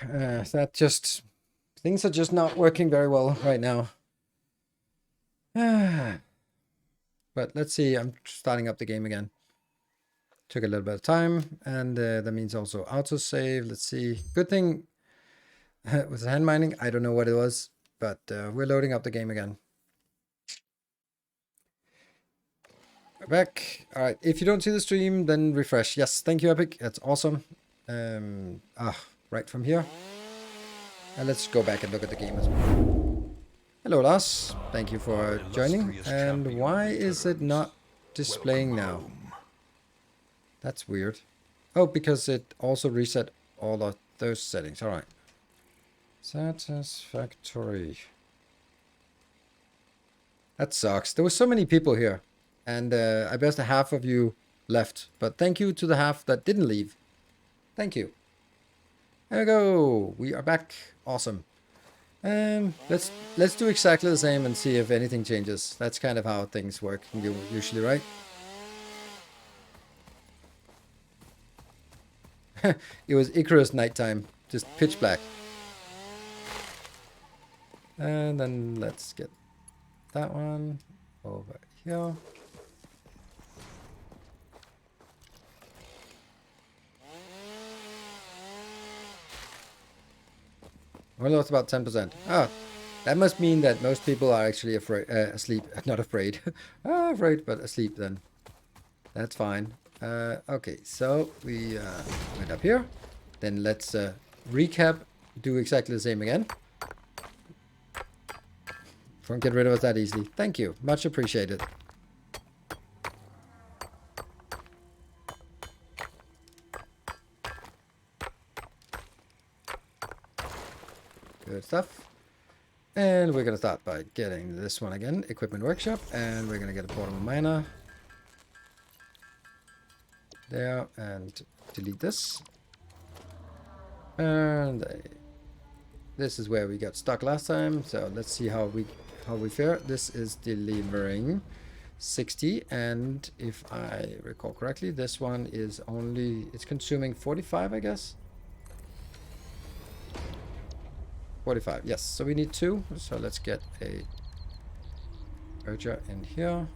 That just... Things are just not working very well right now. But let's see, I'm starting up the game again. Took a little bit of time, and that means also autosave. Let's see. Good thing with the hand mining, I don't know what it was, but we're loading up the game again. We're back. All right, if you don't see the stream, then refresh. Yes, thank you, Epic. That's awesome. Right from here. And let's go back and look at the game as well. Hello, Lars. Thank you for joining. And why is it not displaying now? That's weird. Oh, because it also reset all of those settings. All right. Satisfactory. That sucks. There were so many people here. And I guess the half of you left. But thank you to the half that didn't leave. Thank you. There we go. We are back. Awesome. Let's do exactly the same and see if anything changes. That's kind of how things work usually, right? It was Icarus nighttime. Just pitch black. And then let's get that one over here. We lost about 10%. Ah, that must mean that most people are actually asleep. Not afraid. Afraid, but asleep then. That's fine. Okay, so we went up here. Then let's recap. Do exactly the same again. Don't get rid of us that easily. Thank you. Much appreciated. Good stuff. And we're going to start by getting this one again. Equipment workshop. And we're going to get a portable miner. There. And delete this. And this is where we got stuck last time. So let's see how we fare. This is delivering 60. And if I recall correctly, this one is it's consuming 45, I guess. 45, yes. So we need 2. So let's get a merger in here.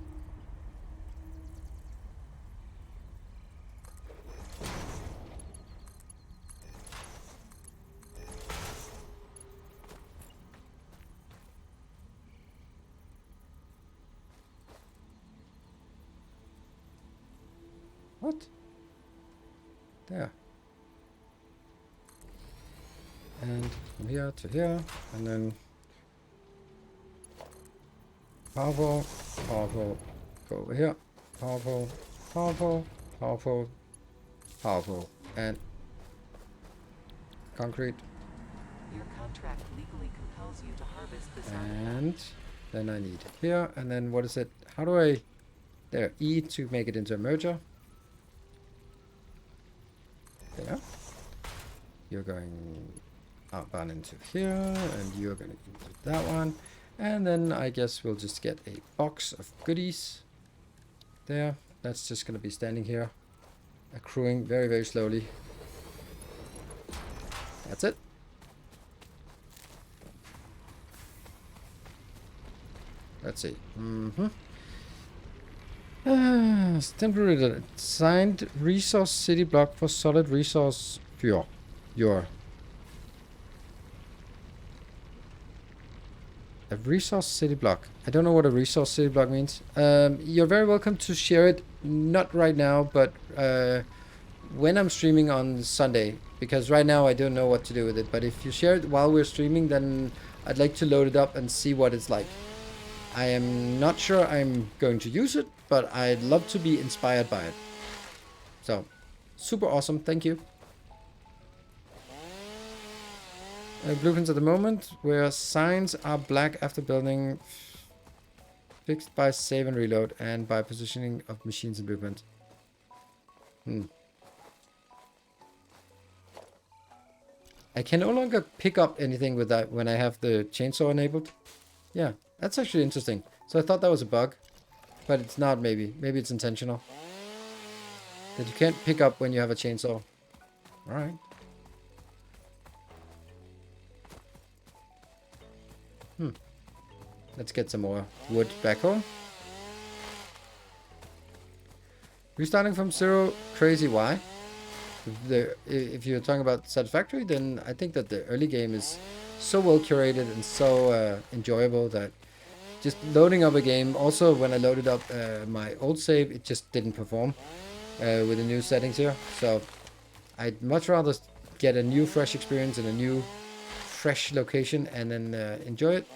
What? There. And from here to here, and then powerful, powerful, go over here, powerful, powerful, powerful, powerful, and concrete. Your contract legally compels you to harvest this and then I need it here, and then what is it? How do I... There, E to make it into a merger. There. You're going outbound into here, and you're going into that one. And then I guess we'll just get a box of goodies. There. That's just going to be standing here, accruing very, very slowly. That's it. Let's see. Temporary signed resource city block for solid resource fuel. A resource city block. I don't know what a resource city block means. You're very welcome to share it. Not right now, but when I'm streaming on Sunday. Because right now I don't know what to do with it. But if you share it while we're streaming, then I'd like to load it up and see what it's like. I am not sure I'm going to use it, but I'd love to be inspired by it. So, super awesome. Thank you. Blueprints at the moment, where signs are black after building, fixed by save and reload, and by positioning of machines and blueprints. I can no longer pick up anything with that when I have the chainsaw enabled. Yeah. That's actually interesting. So I thought that was a bug, but it's not maybe. Maybe it's intentional. That you can't pick up when you have a chainsaw. Alright. Let's get some more wood back home. We're starting from zero. Crazy, why? If you're talking about Satisfactory, then I think that the early game is so well curated and so enjoyable that just loading up a game. Also, when I loaded up my old save, it just didn't perform with the new settings here. So I'd much rather get a new fresh experience in a new fresh location and then enjoy it.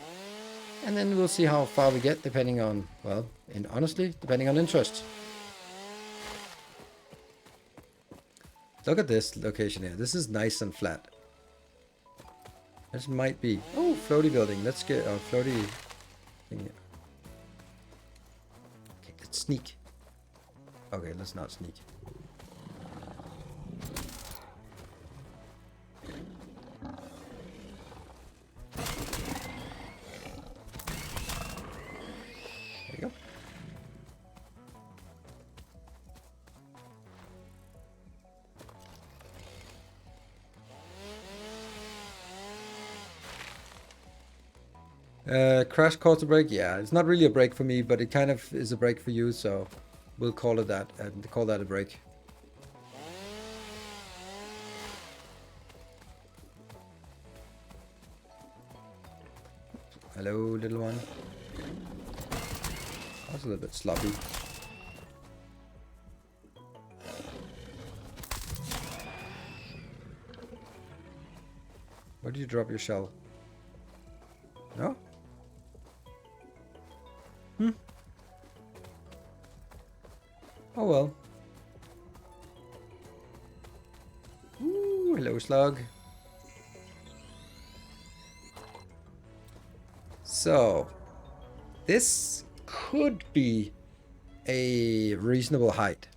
And then we'll see how far we get, depending on, well, and honestly, depending on interest. Look at this location here. This is nice and flat. This might be... Oh, floaty building. Let's get a floaty thing here. Okay, let's sneak. Okay, let's not sneak. There you go. Crash caused a break. Yeah, it's not really a break for me, but it kind of is a break for you, so we'll call it that and call that a break. Hello, little one. That's a little bit sloppy. Where did you drop your shell? No? Oh well. Ooh, hello slug. So, this could be a reasonable height.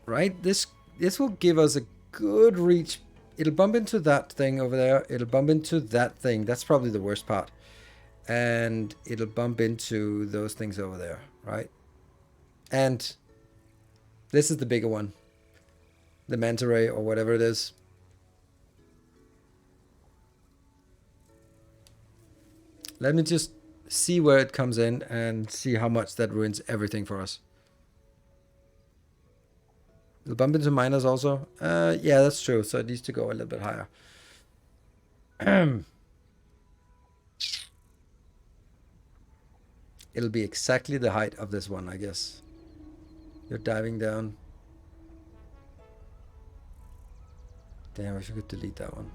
Right? This will give us a good reach. It'll bump into that thing over there. It'll bump into that thing. That's probably the worst part. And it'll bump into those things over there, right? And this is the bigger one. The manta ray or whatever it is. Let me just see where it comes in and see how much that ruins everything for us. It'll bump into miners also. Yeah, that's true. So it needs to go a little bit higher. It'll be exactly the height of this one, I guess. You're diving down. Damn, I wish I could delete that one.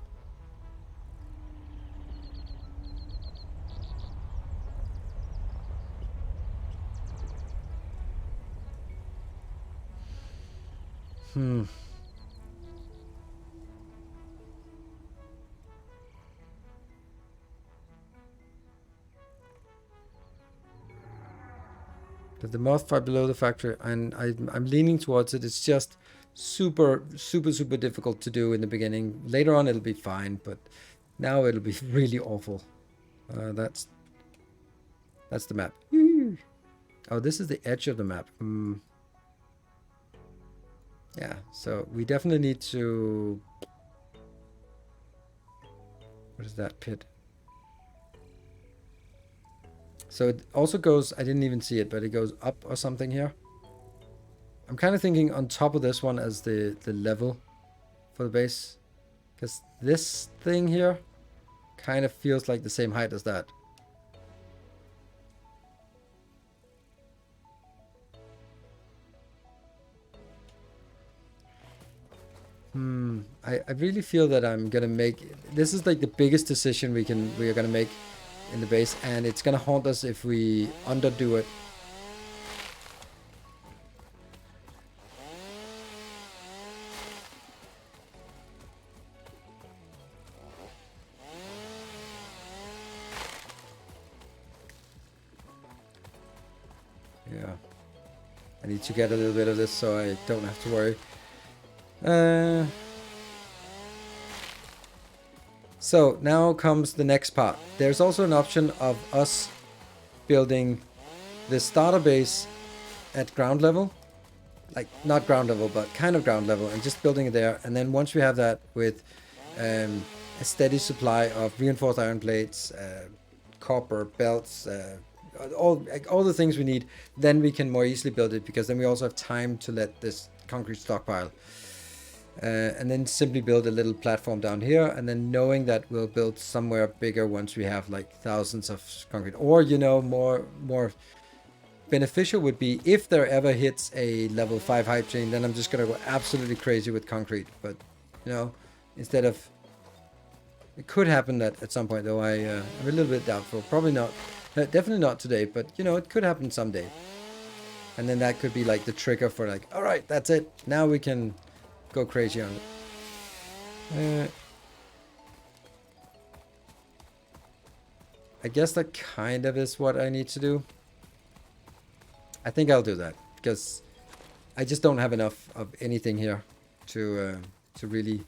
The moth far below the factory, and I'm leaning towards it. It's just super difficult to do in the beginning. Later on it'll be fine, but now it'll be really awful. That's the map. Oh, this is the edge of the map. Yeah, so we definitely need to... What is that pit? So it also goes, I didn't even see it, but it goes up or something here. I'm kind of thinking on top of this one as the level for the base. Because this thing here kind of feels like the same height as that. I really feel that I'm gonna make... This is like the biggest decision we are gonna make in the base, and it's gonna haunt us if we underdo it. Yeah, I need to get a little bit of this so I don't have to worry. So now comes the next part. There's also an option of us building the starter base at ground level. Like, not ground level, but kind of ground level, and just building it there. And then once we have that with a steady supply of reinforced iron plates, copper belts, all the things we need, then we can more easily build it, because then we also have time to let this concrete stockpile. And then simply build a little platform down here, and then knowing that we'll build somewhere bigger once we have like thousands of concrete. Or, you know, more beneficial would be if there ever hits a level 5 hype chain, then I'm just gonna go absolutely crazy with concrete. But, you know, instead of, it could happen that at some point, though I'm a little bit doubtful. Probably not, definitely not today, but you know, it could happen someday. And then that could be like the trigger for like, all right, that's it, now we can go crazy on it. I guess that kind of is what I need to do. I think I'll do that, because I just don't have enough of anything here to really.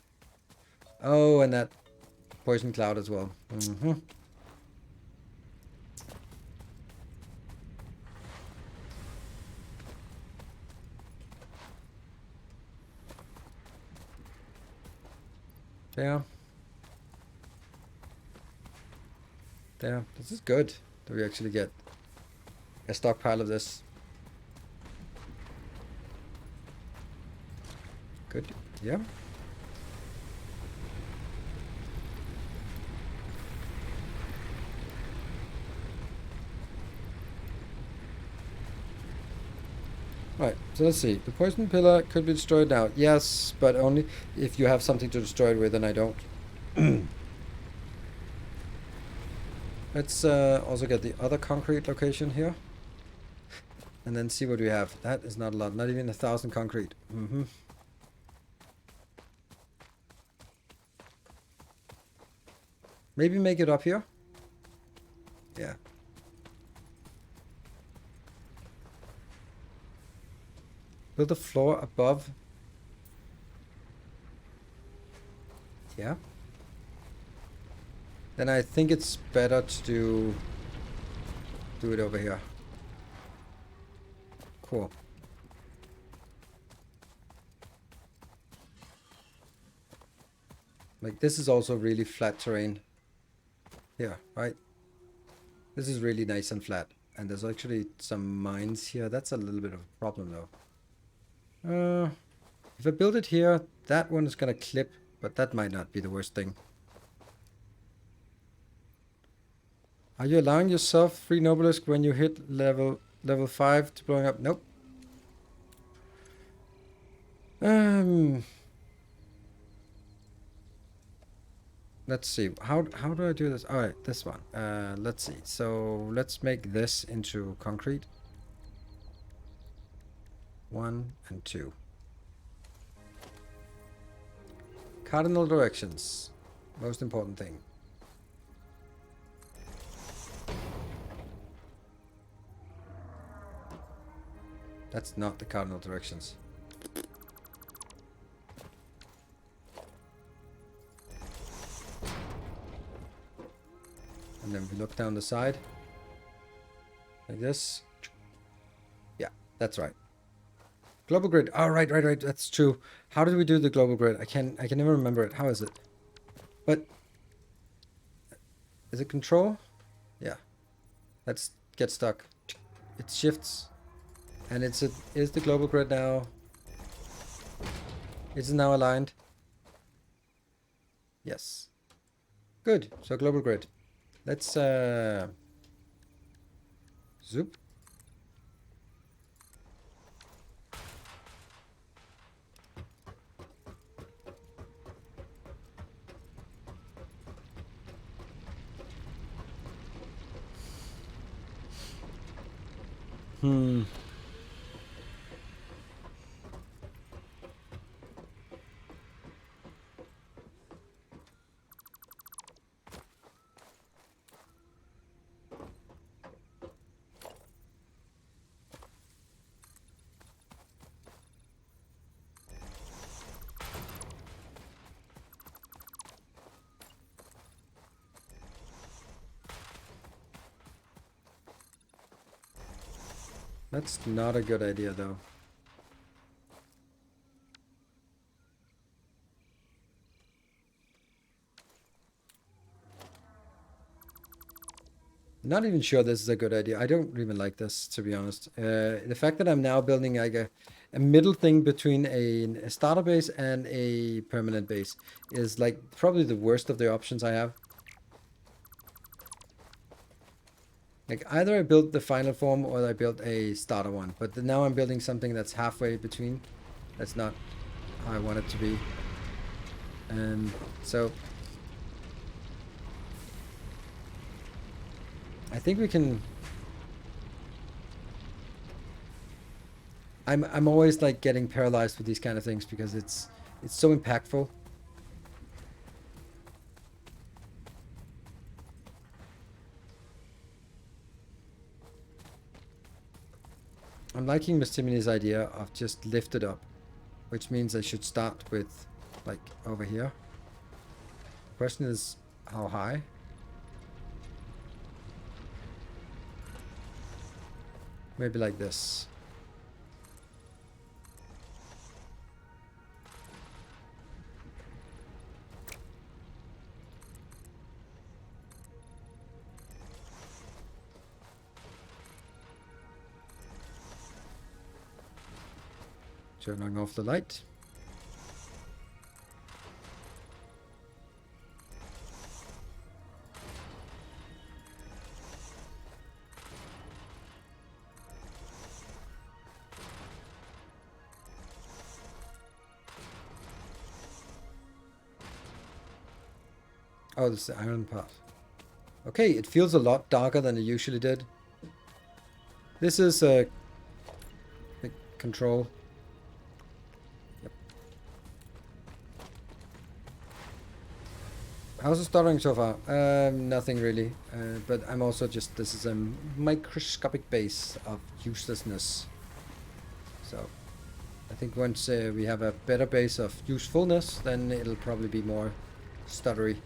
Oh, and that poison cloud as well. There. There. This is good that we actually get a stockpile of this. Good. Yeah. Right, so let's see. The poison pillar could be destroyed now. Yes, but only if you have something to destroy it with, and I don't. Let's also get the other concrete location here. And then see what we have. That is not a lot. Not even 1,000 concrete. Maybe make it up here. Yeah. Build the floor above. Yeah. Then I think it's better to do it over here. Cool. Like, this is also really flat terrain. Here, right? This is really nice and flat. And there's actually some mines here. That's a little bit of a problem, though. If I build it here, that one is gonna clip, but that might not be the worst thing. Are you allowing yourself free Nobelisk when you hit level 5 to blowing up? Nope. Let's see. How do I do this? All right, this one. Let's see. So let's make this into concrete. 1 and 2. Cardinal directions. Most important thing. That's not the cardinal directions. And then we look down the side. Like this. Yeah, that's right. Global grid. Oh, right. That's true. How did we do the global grid? I can never remember it. How is it? But is it control? Yeah. Let's get stuck. It shifts. And is the global grid now? Is it now aligned? Yes. Good. So global grid. Let's zoop. That's not a good idea, though. Not even sure this is a good idea. I don't even like this, to be honest. The fact that I'm now building like a middle thing between a starter base and a permanent base is like probably the worst of the options I have. Like either I built the final form or I built a starter one, but now I'm building something that's halfway between. That's not how I want it to be. So I think we can. I'm always like getting paralyzed with these kind of things because it's so impactful. I'm liking Miss Timony's idea of just lift it up, which means I should start with like over here. Question is how high? Maybe like this. Turning off the light. Oh, this is the iron part. Okay, it feels a lot darker than it usually did. This is a control. Yep. How's it stuttering so far? Nothing really. But I'm also just, this is a microscopic base of uselessness. So I think once we have a better base of usefulness, then it'll probably be more stuttery.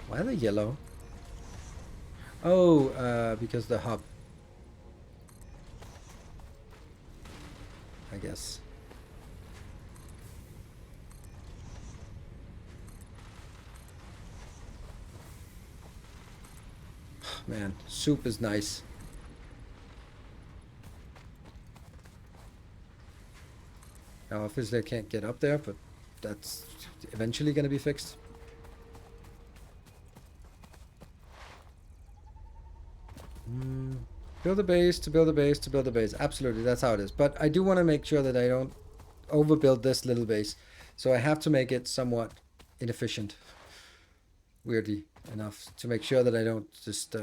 Why are they yellow? Oh, because the hub. I guess. Man, soup is nice. Now, obviously I can't get up there, but that's eventually going to be fixed. Build a base to build a base to build a base. Absolutely, that's how it is. But I do want to make sure that I don't overbuild this little base. So I have to make it somewhat inefficient. Weirdly enough. To make sure that I don't just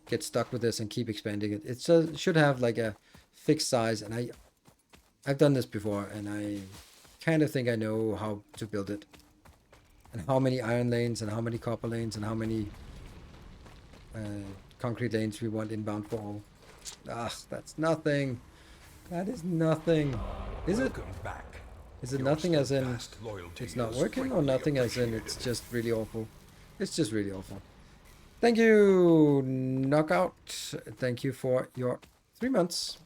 get stuck with this and keep expanding it. It should have like a fixed size. And I've done this before. And I kind of think I know how to build it. And how many iron lanes and how many copper lanes and how many concrete lanes we want inbound for all. Ah, that's nothing. That is nothing. Is it? Back. Is it nothing as in it's not working, or nothing as in it's just really awful? It's just really awful. Thank you, Knockout. Thank you for your 3 months.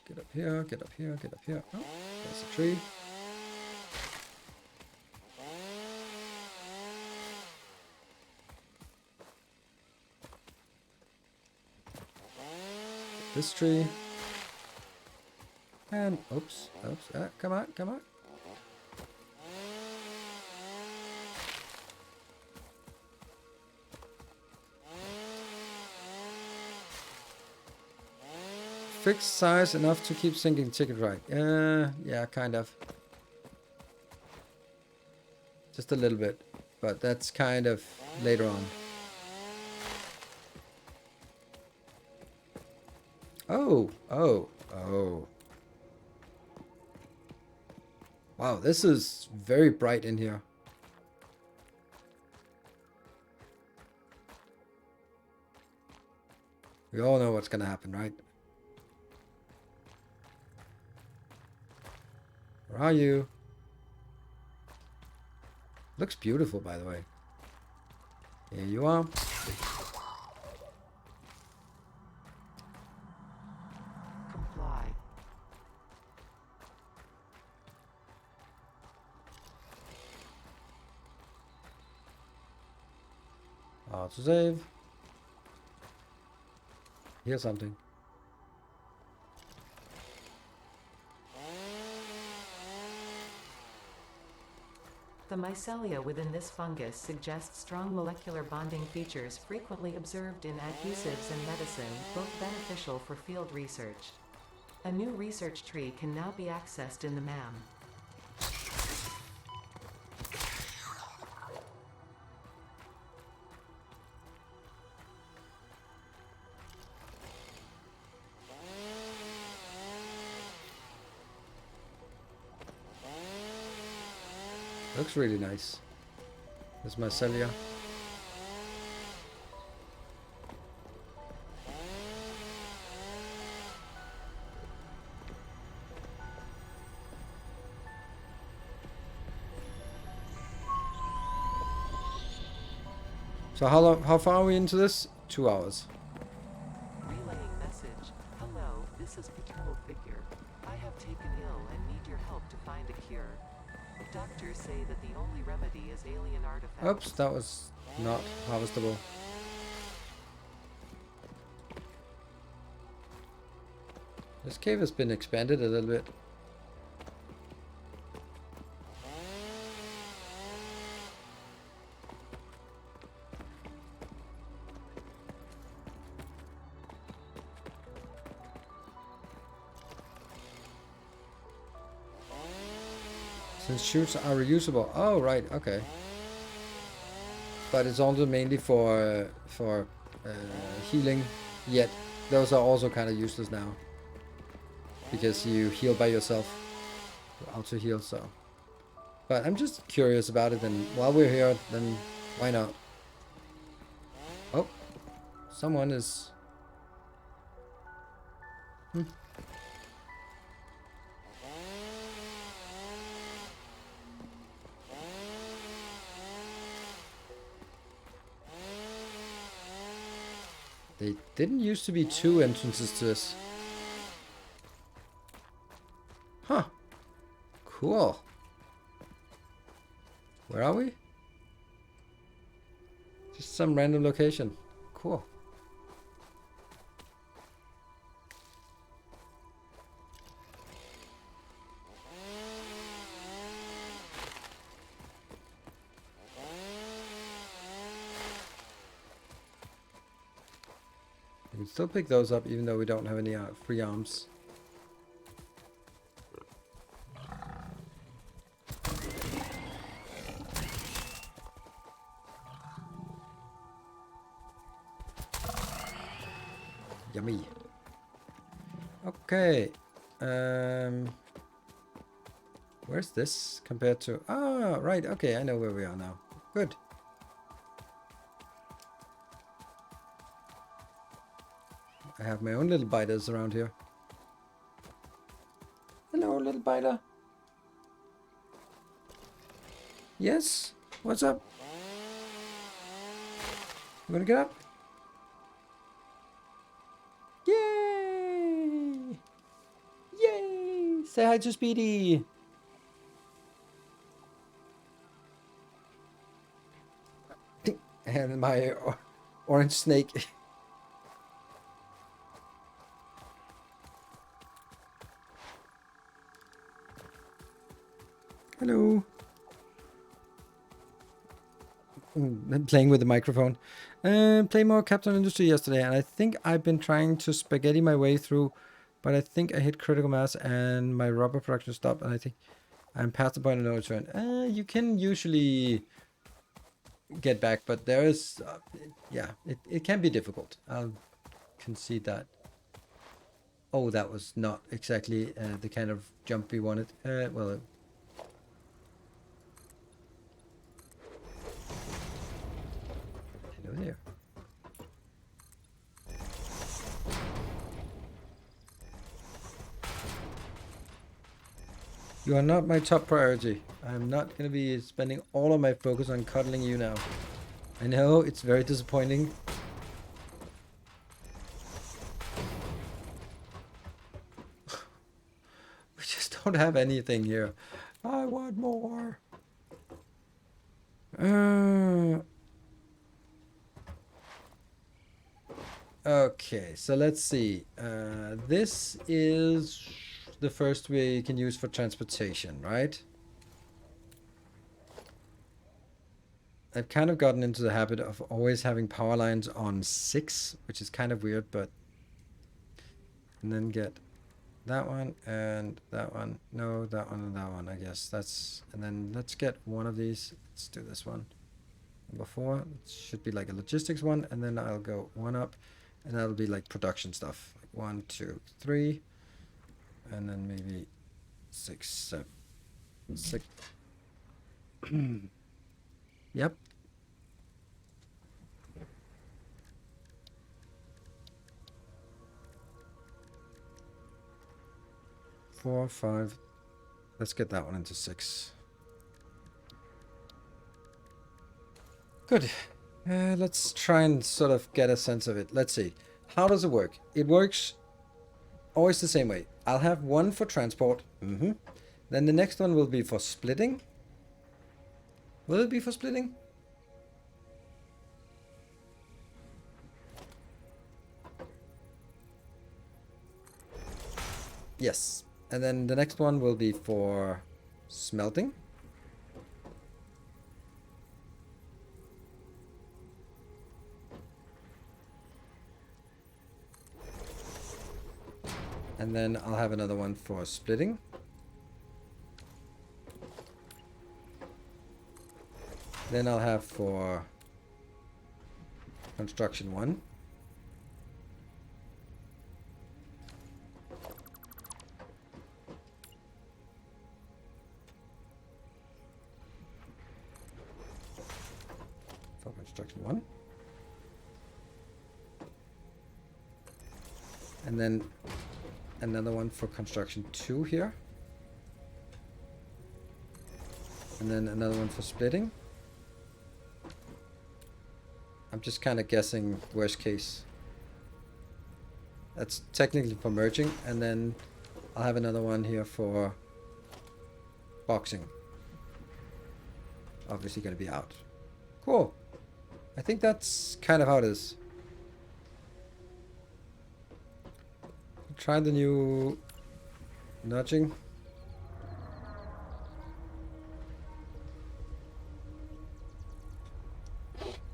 Get up here, get up here, get up here. Oh, there's a tree. This tree. And, oops, come on, come on. Fixed size enough to keep sinking chicken right. Yeah, kind of. Just a little bit. But that's kind of later on. Oh. Wow, this is very bright in here. We all know what's gonna happen, right? Where are you? Looks beautiful, by the way. Here you are. Comply. To save. Here's something. The mycelia within this fungus suggests strong molecular bonding features frequently observed in adhesives and medicine, both beneficial for field research. A new research tree can now be accessed in the MAM. Looks really nice. This is mycelia. So how far are we into this? 2 hours. Relaying message. Hello, this is Paternal Figure. I have taken ill and need your help to find a cure. Doctors say that the only remedy is alien artifacts. Oops, that was not harvestable. This cave has been expanded a little bit. Since shoots are reusable. Oh, right, okay. But it's also mainly for healing. Yet those are also kind of useless now, because you heal by yourself. You auto heal, so. But I'm just curious about it, and while we're here, then why not? Oh, someone is. They didn't used to be 2 entrances to this. Huh. Cool. Where are we? Just some random location. Cool. We can still pick those up even though we don't have any free arms. Yummy. Okay. Where's this compared to? Ah, right. Okay, I know where we are now. Good. I have my own little biters around here. Hello, little biter. Yes? What's up? You wanna get up? Yay! Yay! Say hi to Speedy! And my orange snake. Hello. I'm playing with the microphone. Play more Captain Industry yesterday, and I think I've been trying to spaghetti my way through, but I think I hit critical mass and my rubber production stopped, and I think I'm past the point of no return. You can usually get back, but there is, yeah, it can be difficult. I'll concede that. Oh, that was not exactly the kind of jump we wanted. Well. Hello there. You are not my top priority. I'm not gonna be spending all of my focus on cuddling you now. I know, it's very disappointing. We just don't have anything here. I want more. Okay, so let's see. This is the first we can use for transportation, right? I've kind of gotten into the habit of always having power lines on 6, which is kind of weird, but... And then get that one and that one. No, that one and that one, I guess. That's... And then let's get one of these. Let's do this one. Number 4. It should be like a logistics one, and then I'll go one up, and that'll be like production stuff. Like 1, 2, 3, and then maybe 6, 7, 6. Yep. Four, 5. Let's get that one into 6. Good. Let's try and sort of get a sense of it. Let's see. How does it work? It works always the same way. I'll have one for transport. Then the next one will be for splitting. Will it be for splitting? Yes. And then the next one will be for smelting. And then I'll have another one for splitting. Then I'll have for construction 1. For construction 1. And then another one for construction 2 here. And then another one for splitting. I'm just kind of guessing worst case. That's technically for merging, and then I'll have another one here for boxing. Obviously going to be out. Cool. I think that's kind of how it is. Try the new nudging.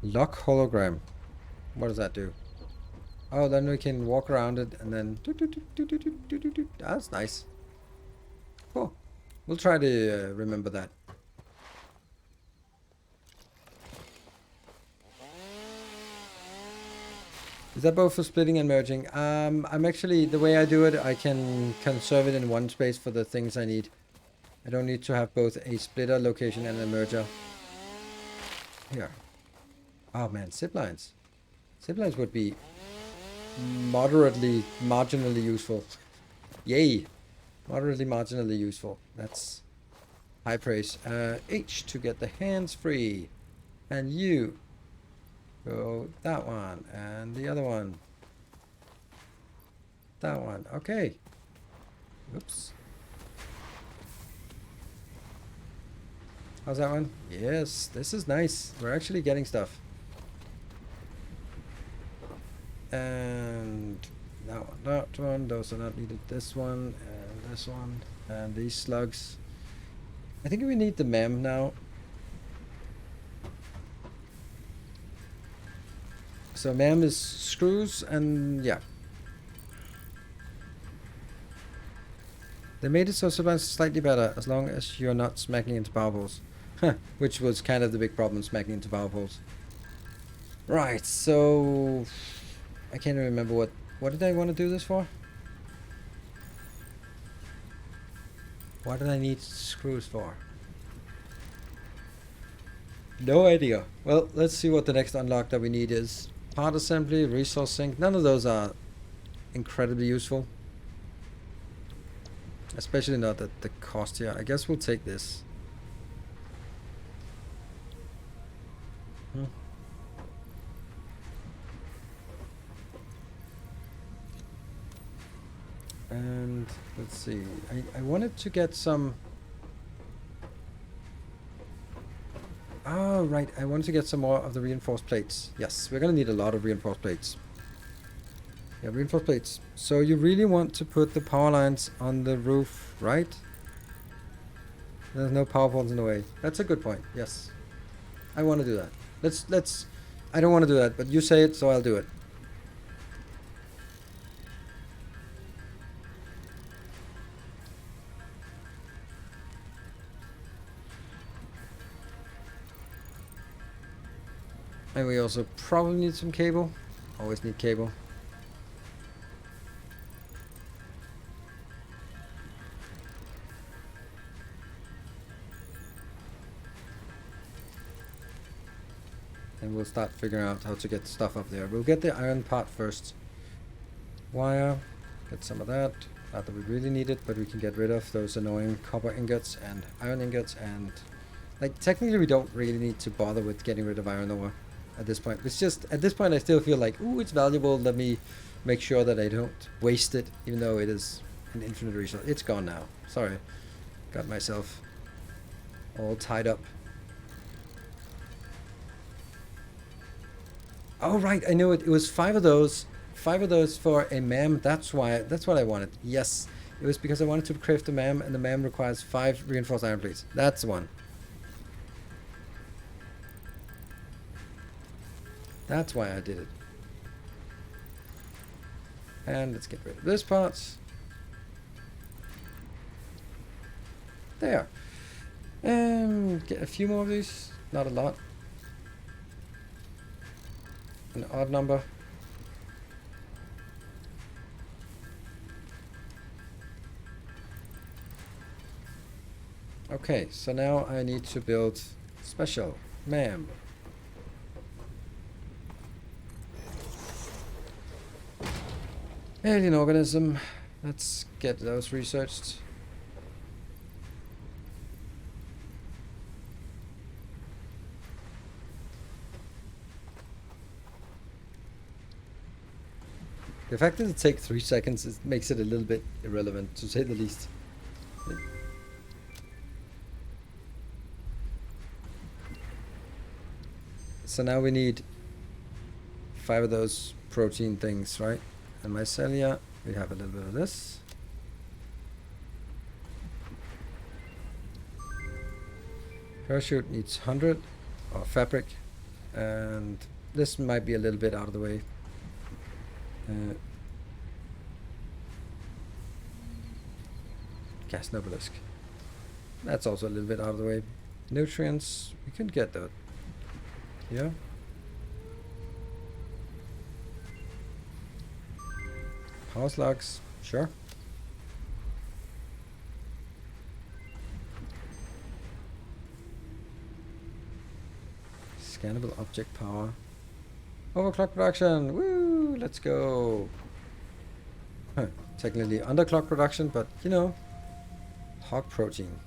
Lock hologram. What does that do? Oh, then we can walk around it and then... That's nice. Cool. We'll try to remember that. Is that both for splitting and merging? I'm actually... The way I do it, I can conserve it in one space for the things I need. I don't need to have both a splitter location and a merger. Here. Oh man, zip lines. Zip lines would be moderately, marginally useful. Yay! Moderately, marginally useful. That's high praise. H to get the hands free. And you. Go that one. And the other one. That one. Okay. Oops. How's that one? Yes, this is nice. We're actually getting stuff. And that one, those are not needed. This one, and this one, and these slugs. I think we need the MEM now. So MEM is screws, and yeah. They made it so sometimes slightly better, as long as you're not smacking into power poles. Which was kind of the big problem, smacking into power poles. Right, so... I can't remember what did I want to do this for? What did I need screws for? No idea. Well, let's see what the next unlock that we need is. Part assembly, resource sink. None of those are incredibly useful. Especially not at the cost here. I guess we'll take this. Hmm. And let's see. I wanted to get some. Oh, right. I wanted to get some more of the reinforced plates. Yes, we're going to need a lot of reinforced plates. Yeah, reinforced plates. So you really want to put the power lines on the roof, right? There's no power poles in the way. That's a good point. Yes. I want to do that. Let's I don't want to do that, but you say it, so I'll do it. And we also probably need some cable. Always need cable. And we'll start figuring out how to get stuff up there. We'll get the iron part first. Wire. Get some of that. Not that we really need it, but we can get rid of those annoying copper ingots and iron ingots. And like technically we don't really need to bother with getting rid of iron ore at this point. It's just at this point I still feel like, ooh, it's valuable. Let me make sure that I don't waste it, even though it is an infinite resource. It's gone now. Sorry. Got myself all tied up. Oh right, I knew it. It was 5 of those. 5 of those for a MAM. That's why. That's what I wanted. Yes, it was because I wanted to craft a MAM, and the MAM requires 5 reinforced iron plates. That's the one. That's why I did it. And let's get rid of this part. There. Get a few more of these. Not a lot. An odd number. Okay, so now I need to build special MAM. Alien organism. Let's get those researched. The fact that it takes 3 seconds makes it a little bit irrelevant, to say the least. So now we need 5 of those protein things, right? And mycelia, we have a little bit of this. Parachute needs 100 of fabric, and this might be a little bit out of the way. Gas obelisk. That's also a little bit out of the way. Nutrients, we can get that. Yeah. Power slugs, sure. Scannable object power. Overclock production, woo, let's go. Huh. Technically underclock production, but you know, hog protein.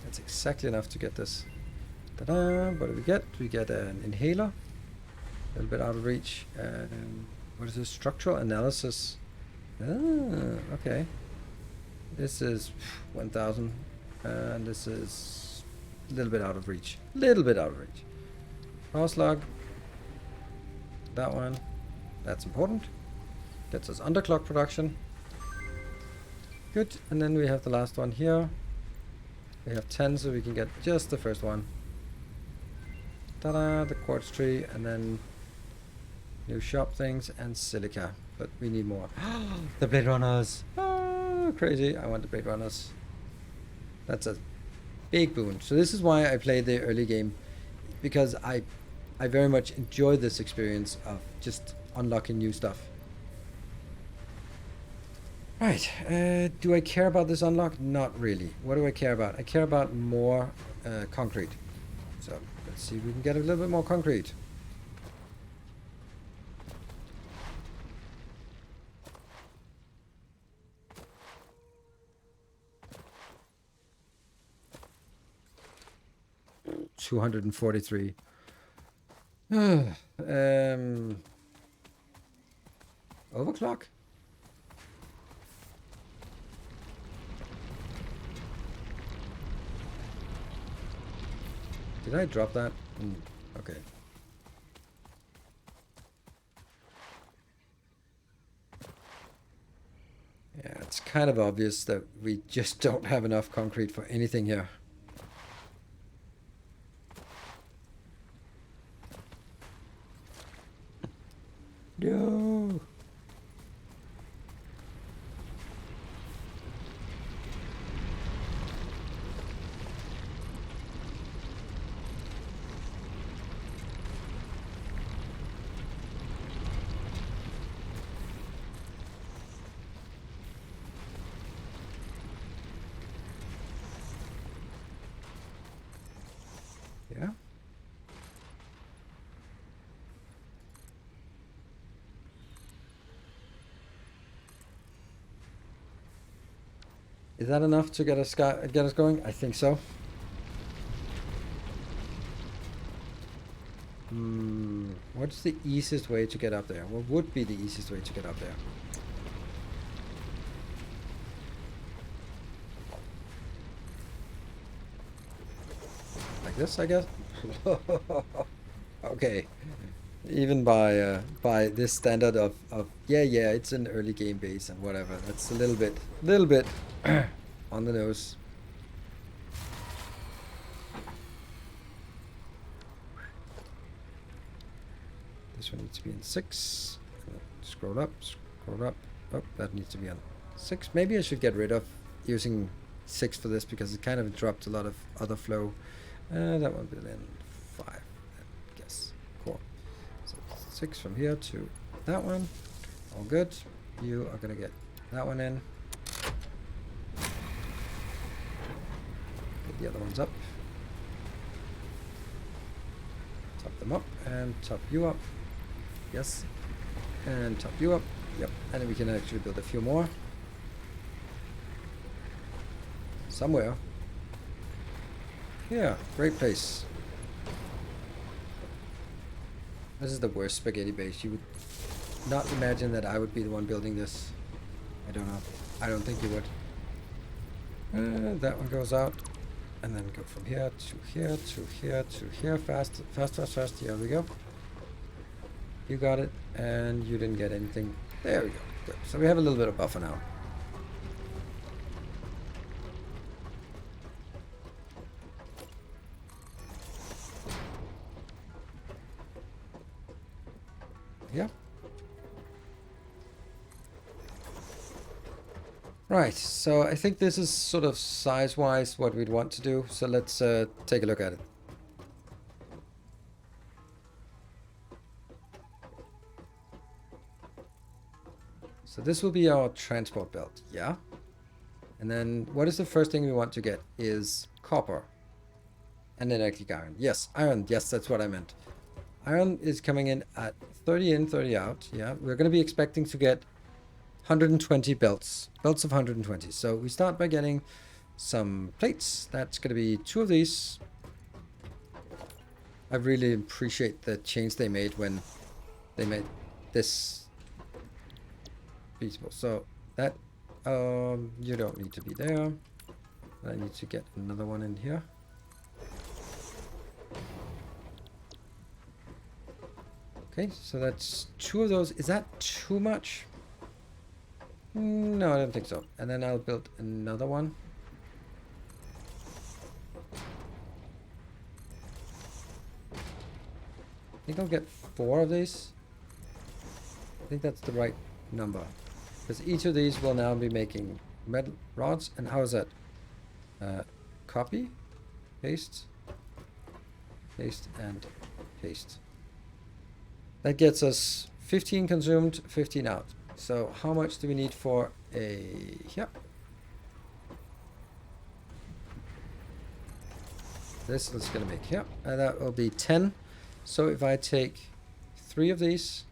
That's exactly enough to get this. Ta-da! What do we get? We get an inhaler. A little bit out of reach. What is this? Structural analysis. Ah, okay. This is 1000. And this is a little bit out of reach. Little bit out of reach. Power slug. That one. That's important. Gets us underclock production. Good. And then we have the last one here. We have 10, so we can get just the first one. Ta-da! The quartz tree, and then new shop things and silica. But we need more. The Blade Runners! Oh, crazy. I want the Blade Runners. That's a big boon. So this is why I play the early game. Because I very much enjoy this experience of just unlocking new stuff. Right, do I care about this unlock? Not really. What do I care about? I care about more concrete. So let's see if we can get a little bit more concrete. 243. Overclock? Did I drop that? Okay. Yeah, it's kind of obvious that we just don't have enough concrete for anything here. No. Yeah. Is that enough to get us going? I think so. What's the easiest way to get up there? What would be the easiest way to get up there? Like this, I guess? Okay. Even by this standard of yeah, it's an early game base and whatever. That's a little bit on the nose. This one needs to be in 6. Scroll up. Oh, that needs to be on 6. Maybe I should get rid of using 6 for this because it kind of dropped a lot of other flow. That one will be in 5, I guess. Cool. So 6 from here to that one. All good. You are gonna get that one in. Get the other ones up. Top them up and top you up. Yes. And top you up. Yep. And then we can actually build a few more. Somewhere. Yeah, great place. This is the worst spaghetti base. You would not imagine that I would be the one building this. I don't know. I don't think you would. That one goes out. And then go from here to here to here to here. Fast. Here we go. You got it, and you didn't get anything. There we go. Good. So we have a little bit of buffer now. Yeah. Right, so I think this is sort of size-wise what we'd want to do. So let's take a look at it. So this will be our transport belt, yeah? And then what is the first thing we want to get is copper. And then electric iron. Yes, iron. Yes, that's what I meant. Iron is coming in at 30 in, 30 out. Yeah, we're going to be expecting to get 120 belts. Belts of 120. So we start by getting some plates. That's going to be 2 of these. I really appreciate the change they made when they made this feasible. So that you don't need to be there. I need to get another one in here. Okay, so that's 2 of those. Is that too much? No, I don't think so. And then I'll build another one. I think I'll get 4 of these. I think that's the right number. Because each of these will now be making metal rods. And how is that? Copy, paste, paste, and paste. That gets us 15 consumed, 15 out. So how much do we need for a... Yep. This is going to make... Yep. And that will be 10. So if I take 3 of these...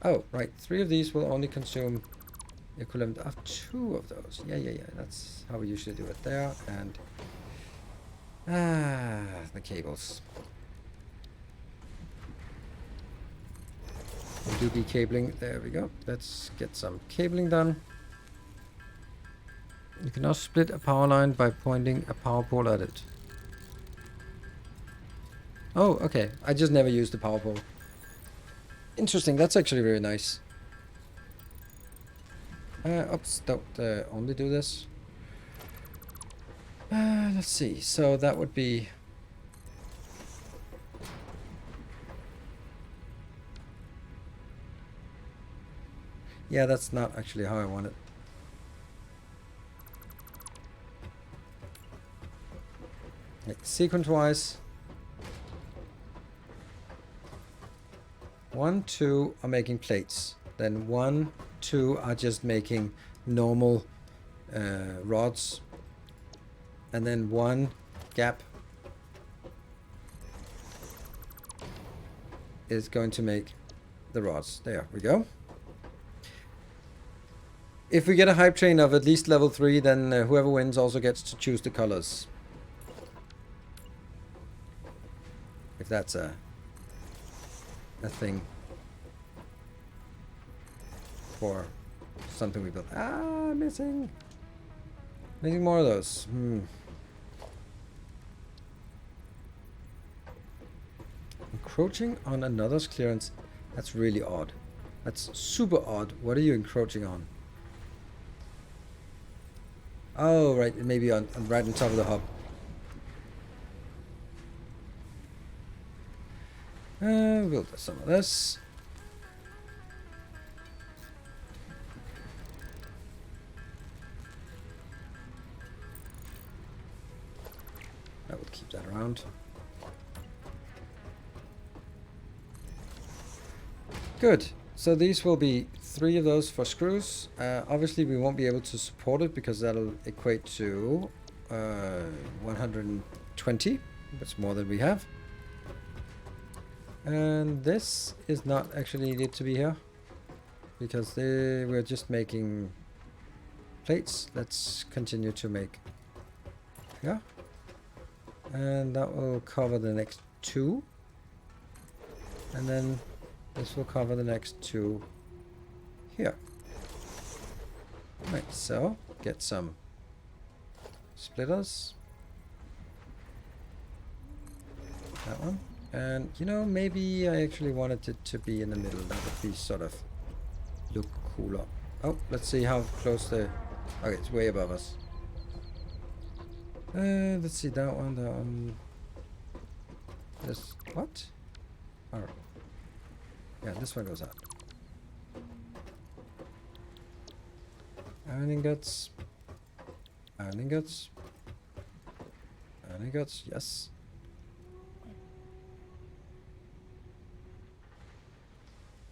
Oh, right. 3 of these will only consume the equivalent of 2 of those. Yeah. That's how we usually do it there. And The cables. We do be cabling. There we go. Let's get some cabling done. You can now split a power line by pointing a power pole at it. Oh, okay. I just never used the power pole. Interesting. That's actually very nice. Oops, don't only do this. Let's see. So that would be... Yeah, that's not actually how I want it. Like, sequence-wise, 1, 2 are making plates. Then 1, 2 are just making normal rods. And then 1 gap is going to make the rods. There we go. If we get a hype train of at least level 3, then whoever wins also gets to choose the colors. If that's a thing for something we built. Missing more of those. Encroaching on another's clearance. That's really odd. That's super odd. What are you encroaching on? Oh, right. Maybe on right on top of the hub. We'll do some of this. I will keep that around. Good. So these will be 3 of those for screws. Obviously we won't be able to support it because that'll equate to 120. That's more than we have. And this is not actually needed to be here because we're just making plates. Let's continue to make here. And that will cover the next 2. And then this will cover the next 2 here. Right, so get some splitters. That one. And, you know, maybe I actually wanted it to be in the middle. That would be sort of look cooler. Oh, let's see how close the... Okay, it's way above us. Let's see, that one. This... What? Oh. Yeah, this one goes out. Iron ingots. Iron ingots. Iron ingots, yes.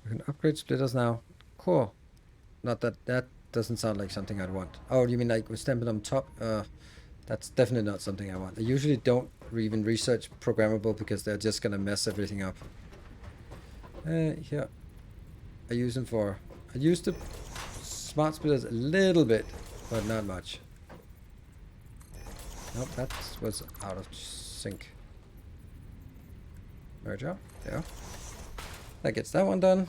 We can upgrade splitters now. Cool. Not that doesn't sound like something I'd want. Oh, you mean like with stamping on top? That's definitely not something I want. I usually don't even research programmable because they're just gonna mess everything up. Here. I use them for... I use the smart splitters a little bit, but not much. Nope, that was out of sync. Merger. There. That gets that one done.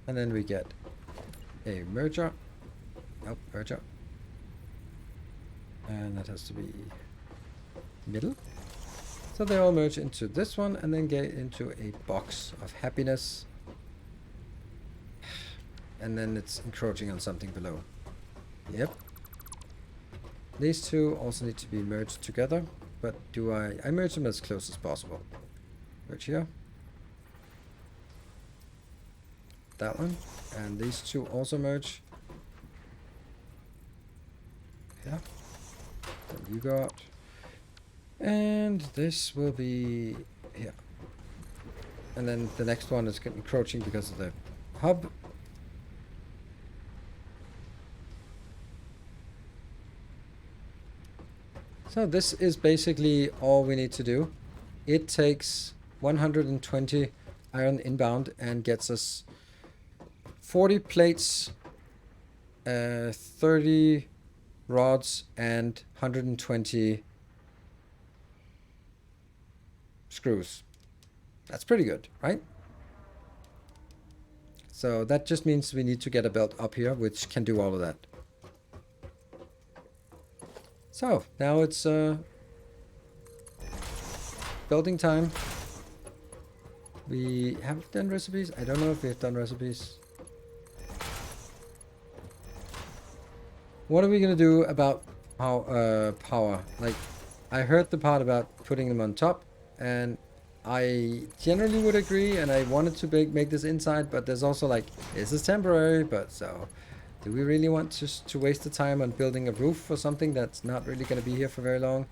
And then we get a merger. Nope, merger. And that has to be middle. So they all merge into this one and then get into a box of happiness. And then it's encroaching on something below. Yep. These 2 also need to be merged together. But do I merge them as close as possible. Merge here. That one. And these 2 also merge. Yeah. Then you go out. And this will be here. And then the next one is encroaching because of the hub. So this is basically all we need to do. It takes 120 iron inbound and gets us 40 plates, 30 rods, and 120 screws. That's pretty good, right? So that just means we need to get a belt up here, which can do all of that. So now it's building time. We have done recipes. I don't know if we have done recipes. What are we gonna do about power? Like, I heard the part about putting them on top, and I generally would agree, and I wanted to make this inside, but there's also like, this is temporary, but so, do we really want to waste the time on building a roof for something that's not really going to be here for very long?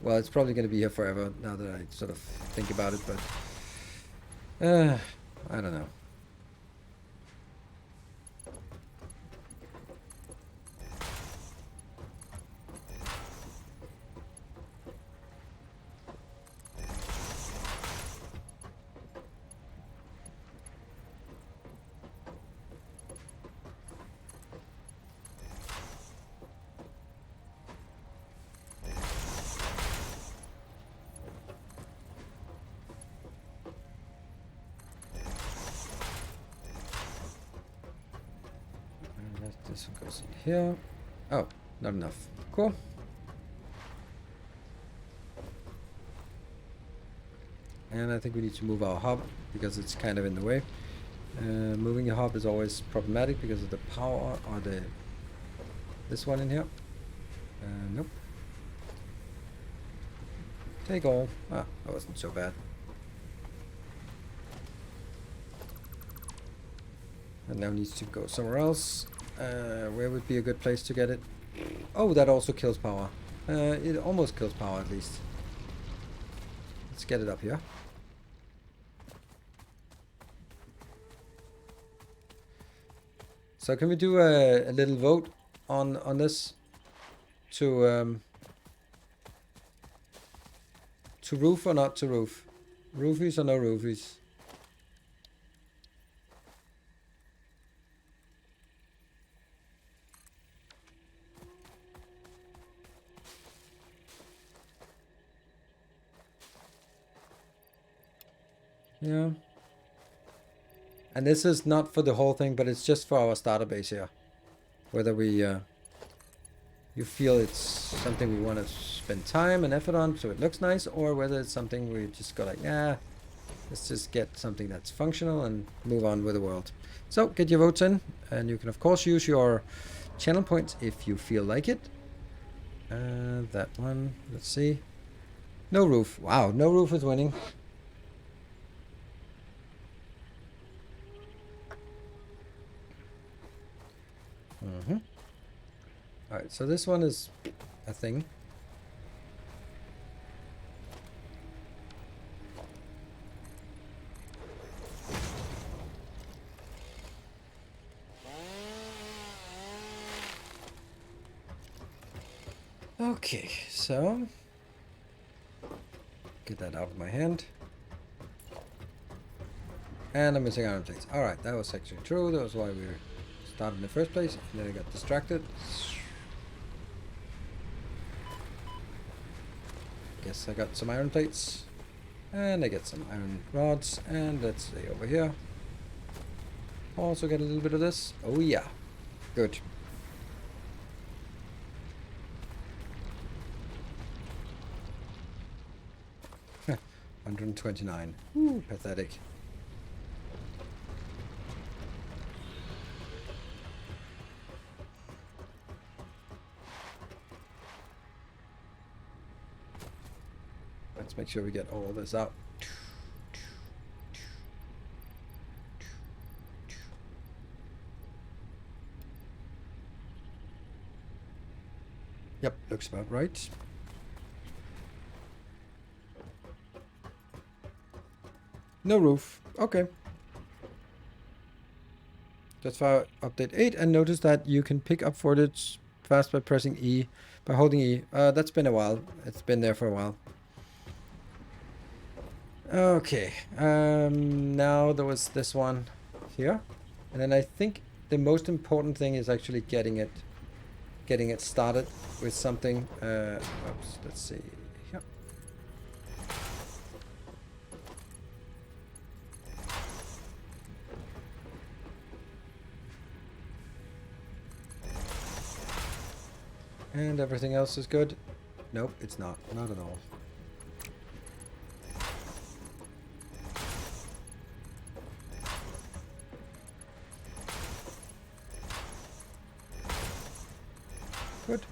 Well, it's probably going to be here forever, now that I sort of think about it, but, I don't know. This one goes in here. Oh, not enough. Cool. And I think we need to move our hub because it's kind of in the way. Moving the hub is always problematic because of the power or this one in here. Nope. Take all. Ah, that wasn't so bad. And now needs to go somewhere else. Where would be a good place to get it? Oh, that also kills power. It almost kills power at least. Let's get it up here. So can we do a little vote on this to roof or not to roof? Roofies or no roofies? Yeah. And this is not for the whole thing, but it's just for our starter base here. Whether we, you feel it's something we want to spend time and effort on so it looks nice, or whether it's something we just go like, nah, let's just get something that's functional and move on with the world. So get your votes in, and you can of course use your channel points if you feel like it. That one, let's see. No roof. Wow, no roof is winning. Alright, so this one is a thing. Okay, so get that out of my hand. And I'm missing iron plates. Alright, that was actually true. That was why we started in the first place. And then I got distracted. Guess I got some iron plates. And I get some iron rods. And let's stay over here. Also get a little bit of this. Oh yeah. Good. Huh. 129. Ooh, pathetic. Let's make sure we get all this out. Yep, looks about right. No roof. Okay. That's for update 8, and notice that you can pick up footage fast by pressing E, by holding E. That's been a while. It's been there for a while. Okay. Now there was this one here, and then I think the most important thing is actually getting it started with something. Oops, let's see. Here. And everything else is good. Nope, it's not. Not at all. Good.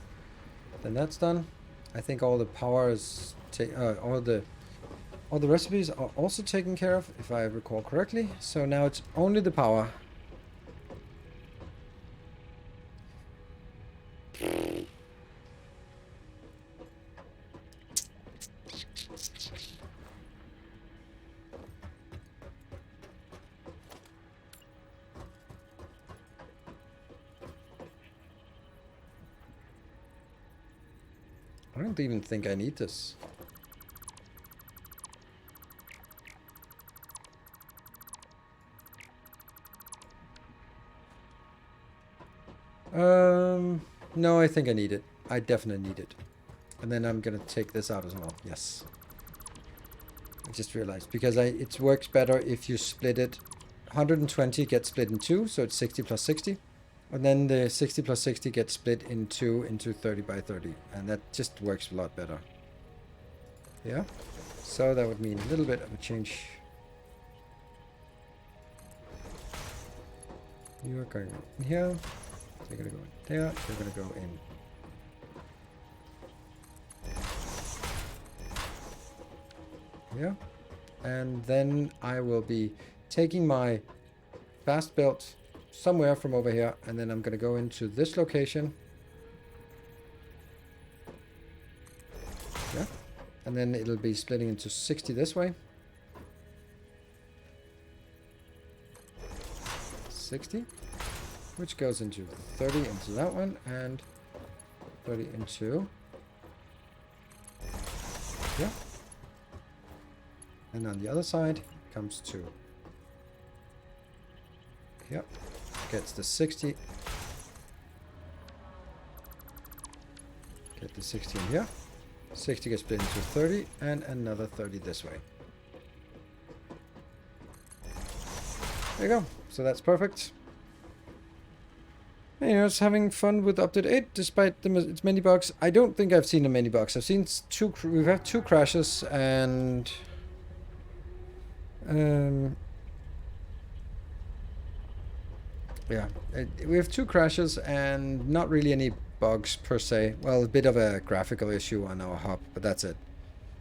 Then that's done. I think all the power is all the recipes are also taken care of, if I recall correctly. So now it's only the power. I don't even think I need this. No, I think I need it. I definitely need it. And then I'm gonna take this out as well. Yes. I just realized, because it works better if you split it. 120 gets split in two, so it's 60 plus 60. And then the 60 plus 60 gets split in two into 30 by 30. And that just works a lot better. Yeah? So that would mean a little bit of a change. You are going in here. You're going to go in there. You're going to go in. Here. And then I will be taking my fast belt somewhere from over here, and then I'm going to go into this location. Yeah. And then it'll be splitting into 60 this way. 60. Which goes into 30 into that one, and 30 into... Yeah. And on the other side, comes to... Yep. Gets the 60. Get the 60 in here. 60 gets split into 30, and another 30 this way. There you go. So that's perfect. Anyways, having fun with update 8 despite its many bugs. I don't think I've seen the many bugs. I've seen two. We've had 2 crashes and yeah, we have 2 crashes and not really any bugs per se. Well, a bit of a graphical issue on our hub, but that's it.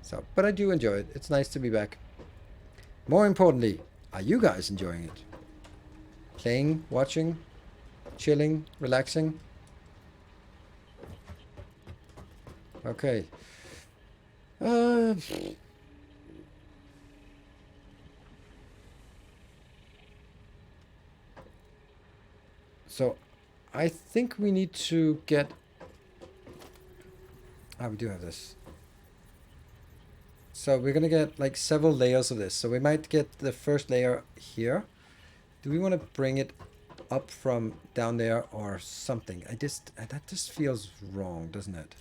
So, but I do enjoy it. It's nice to be back. More importantly, are you guys enjoying it? Playing, watching, chilling, relaxing? Okay. So, I think we need to get... Ah, we do have this. So we're gonna get like several layers of this. So we might get the first layer here. Do we want to bring it up from down there or something? That just feels wrong, doesn't it?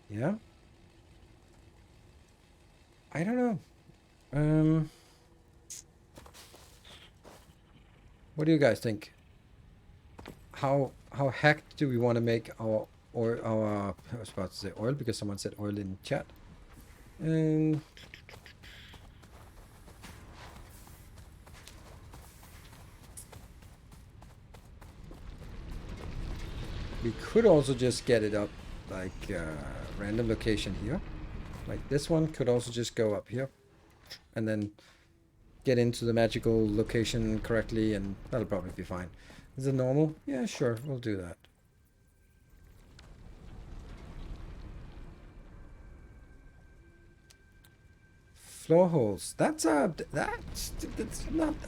Yeah. I don't know. What do you guys think? How hacked do we want to make our I was about to say oil because someone said oil in chat. We could also just get it up like random location here. Like this one could also just go up here and then get into the magical location correctly, and that'll probably be fine. Is it normal? Yeah, sure, we'll do that. Floor holes. That's not...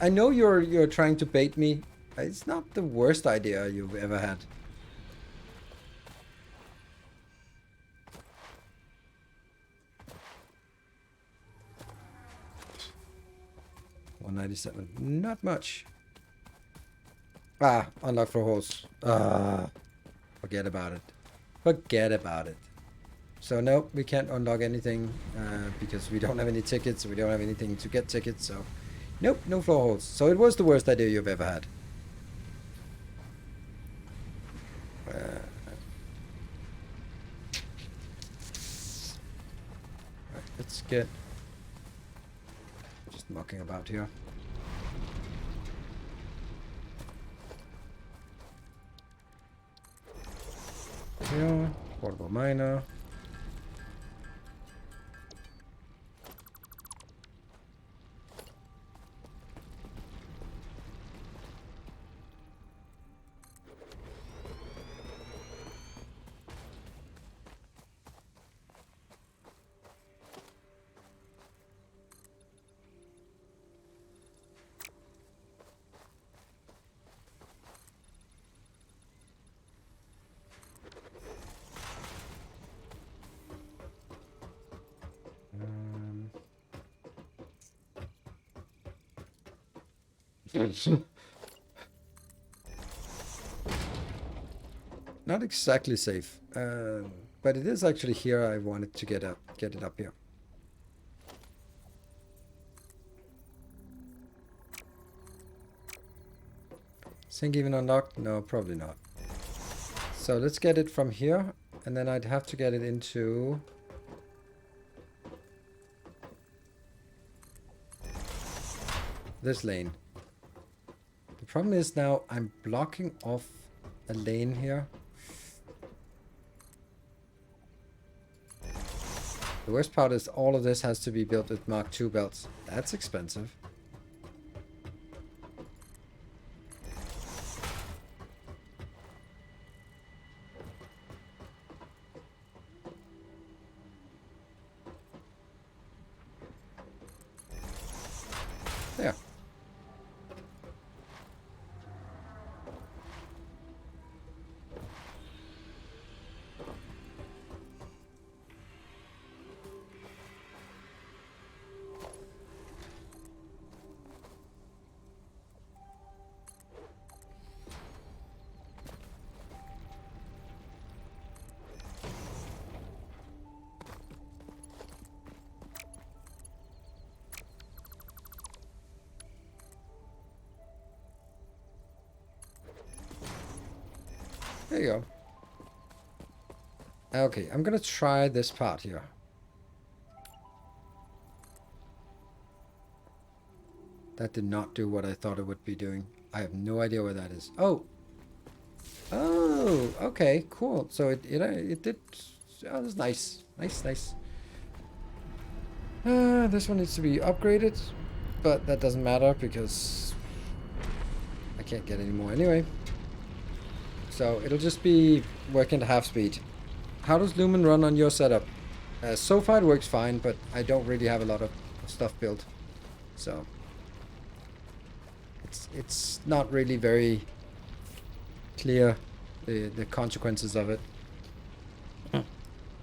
I know you're trying to bait me. It's not the worst idea you've ever had. 197. Not much. Ah, unlock for horse. Ah, forget about it. Forget about it. So no, we can't unlock anything because we don't have any tickets. We don't have anything to get tickets. So nope, no floor holes. So it was the worst idea you've ever had. Right, let's get just mucking about here. Here, portable miner. Not exactly safe, but it is actually here I wanted to get it up here. Sink even unlocked? No, probably not. So let's get it from here, and then I'd have to get it into this lane. The problem is now I'm blocking off a lane here. The worst part is all of this has to be built with Mark II belts. That's expensive. There. There you go. Okay, I'm gonna try this part here. That did not do what I thought it would be doing. I have no idea where that is. Oh! Oh! Okay, cool. So it did... Oh, that's nice. Nice. This one needs to be upgraded. But that doesn't matter because I can't get any more anyway. So it'll just be working at half speed. How does Lumen run on your setup? So far it works fine, but I don't really have a lot of stuff built. So it's not really very clear the consequences of it.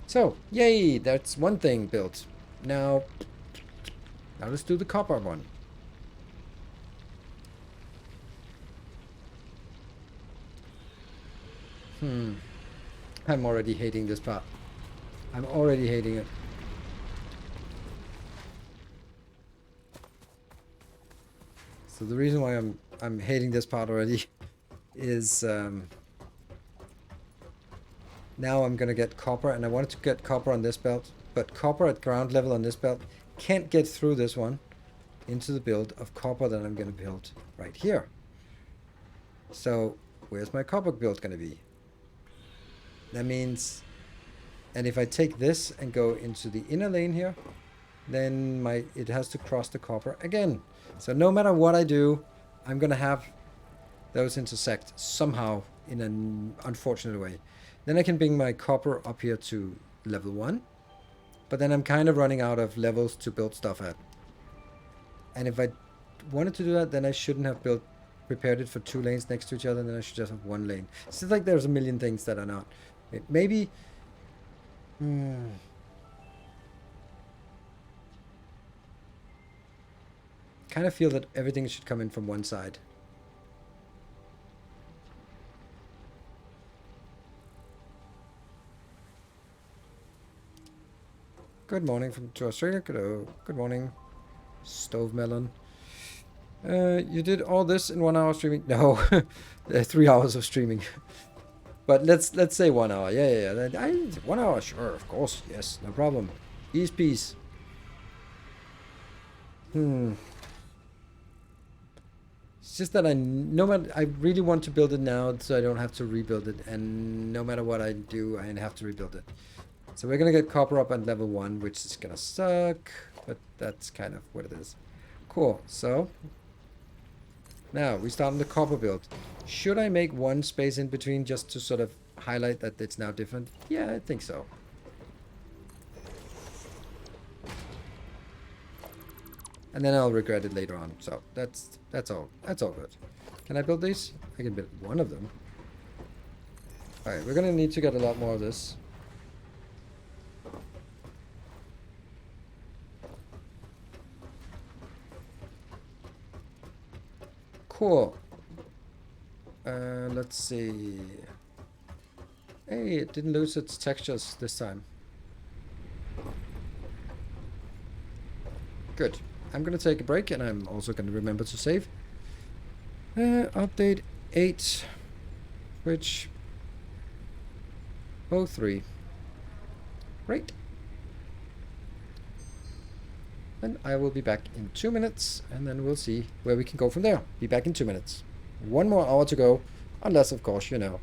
So, yay, that's one thing built. Now let's do the copper one. I'm already hating this part. I'm already hating it. So the reason why I'm hating this part already is now I'm gonna get copper, and I wanted to get copper on this belt, but copper at ground level on this belt can't get through this one into the build of copper that I'm gonna build right here. So where's my copper build gonna be? That means, and if I take this and go into the inner lane here, then it has to cross the copper again. So no matter what I do, I'm gonna have those intersect somehow in an unfortunate way. Then I can bring my copper up here to level 1, but then I'm kind of running out of levels to build stuff at. And if I wanted to do that, then I shouldn't have prepared it for 2 lanes next to each other, then I should just have 1 lane. It's just like there's a million things that are not. Maybe... kind of feel that everything should come in from one side. Good morning to Australia. Good morning, Stove Melon. You did all this in 1 hour streaming? No, 3 hours of streaming. But let's say 1 hour. Yeah. 1 hour, sure, of course, yes, no problem. Ease peace. It's just that I really want to build it now, so I don't have to rebuild it. And no matter what I do, I have to rebuild it. So we're gonna get copper up at level 1, which is gonna suck, but that's kind of what it is. Cool. So now we start on the copper build. Should I make one space in between just to sort of highlight that it's now different? Yeah, I think so. And then I'll regret it later on. So that's all. That's all good. Can I build these? I can build one of them. All right, we're gonna need to get a lot more of this. Cool. Let's see. Hey, it didn't lose its textures this time. Good. I'm gonna take a break, and I'm also gonna remember to save. Update 8, which 03. Great. And I will be back in 2 minutes, and then we'll see where we can go from there. Be back in 2 minutes. 1 more hour to go, unless, of course, you know.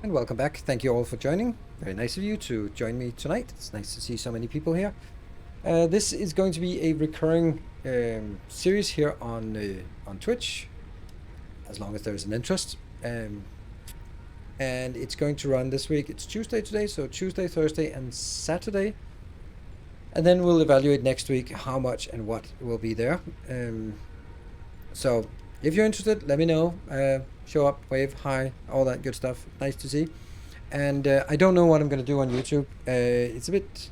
And welcome back. Thank you all for joining. Very nice of you to join me tonight. It's nice to see so many people here. This is going to be a recurring series here on Twitch, as long as there's an interest. And it's going to run this week. It's Tuesday today, so Tuesday, Thursday, and Saturday. And then we'll evaluate next week how much and what will be there. So if you're interested, let me know. Show up, wave, hi, all that good stuff. Nice to see. And I don't know what I'm going to do on YouTube. It's a bit...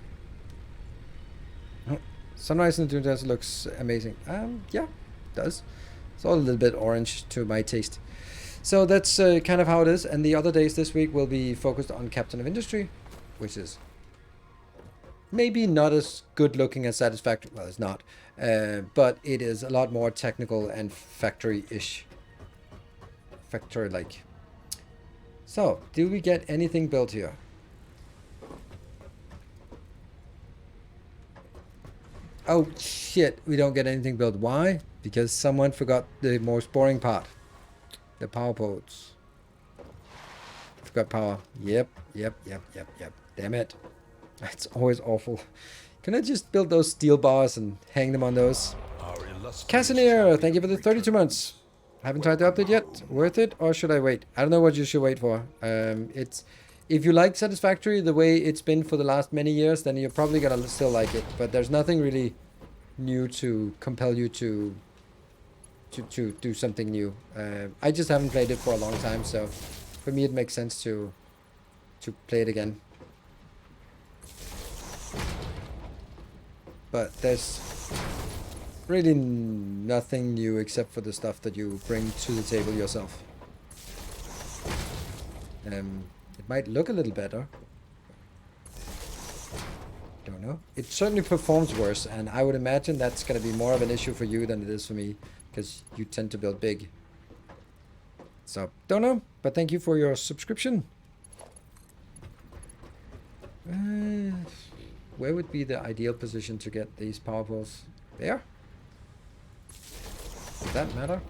Sunrise in the Dune Desert looks amazing. Yeah, it does. It's all a little bit orange to my taste. So that's kind of how it is. And the other days this week will be focused on Captain of Industry, which is maybe not as good looking as Satisfactory. Well, it's not. But it is a lot more technical and factory-ish. Factory-like. So, do we get anything built here? Oh, shit. We don't get anything built. Why? Because someone forgot the most boring part. The power poles. Forgot power. Yep. Damn it. It's always awful. Can I just build those steel bars and hang them on those? Casimir, thank you for the 32 months. Haven't tried the update yet. Worth it, or should I wait? I don't know what you should wait for. It's if you like Satisfactory the way it's been for the last many years, then you're probably gonna still like it. But there's nothing really new to compel you to do something new. I just haven't played it for a long time, so for me it makes sense to play it again. But there's really nothing new except for the stuff that you bring to the table yourself. It might look a little better. Don't know. It certainly performs worse, and I would imagine that's going to be more of an issue for you than it is for me, because you tend to build big. So, don't know, but thank you for your subscription. Where would be the ideal position to get these power poles? There? Does that matter?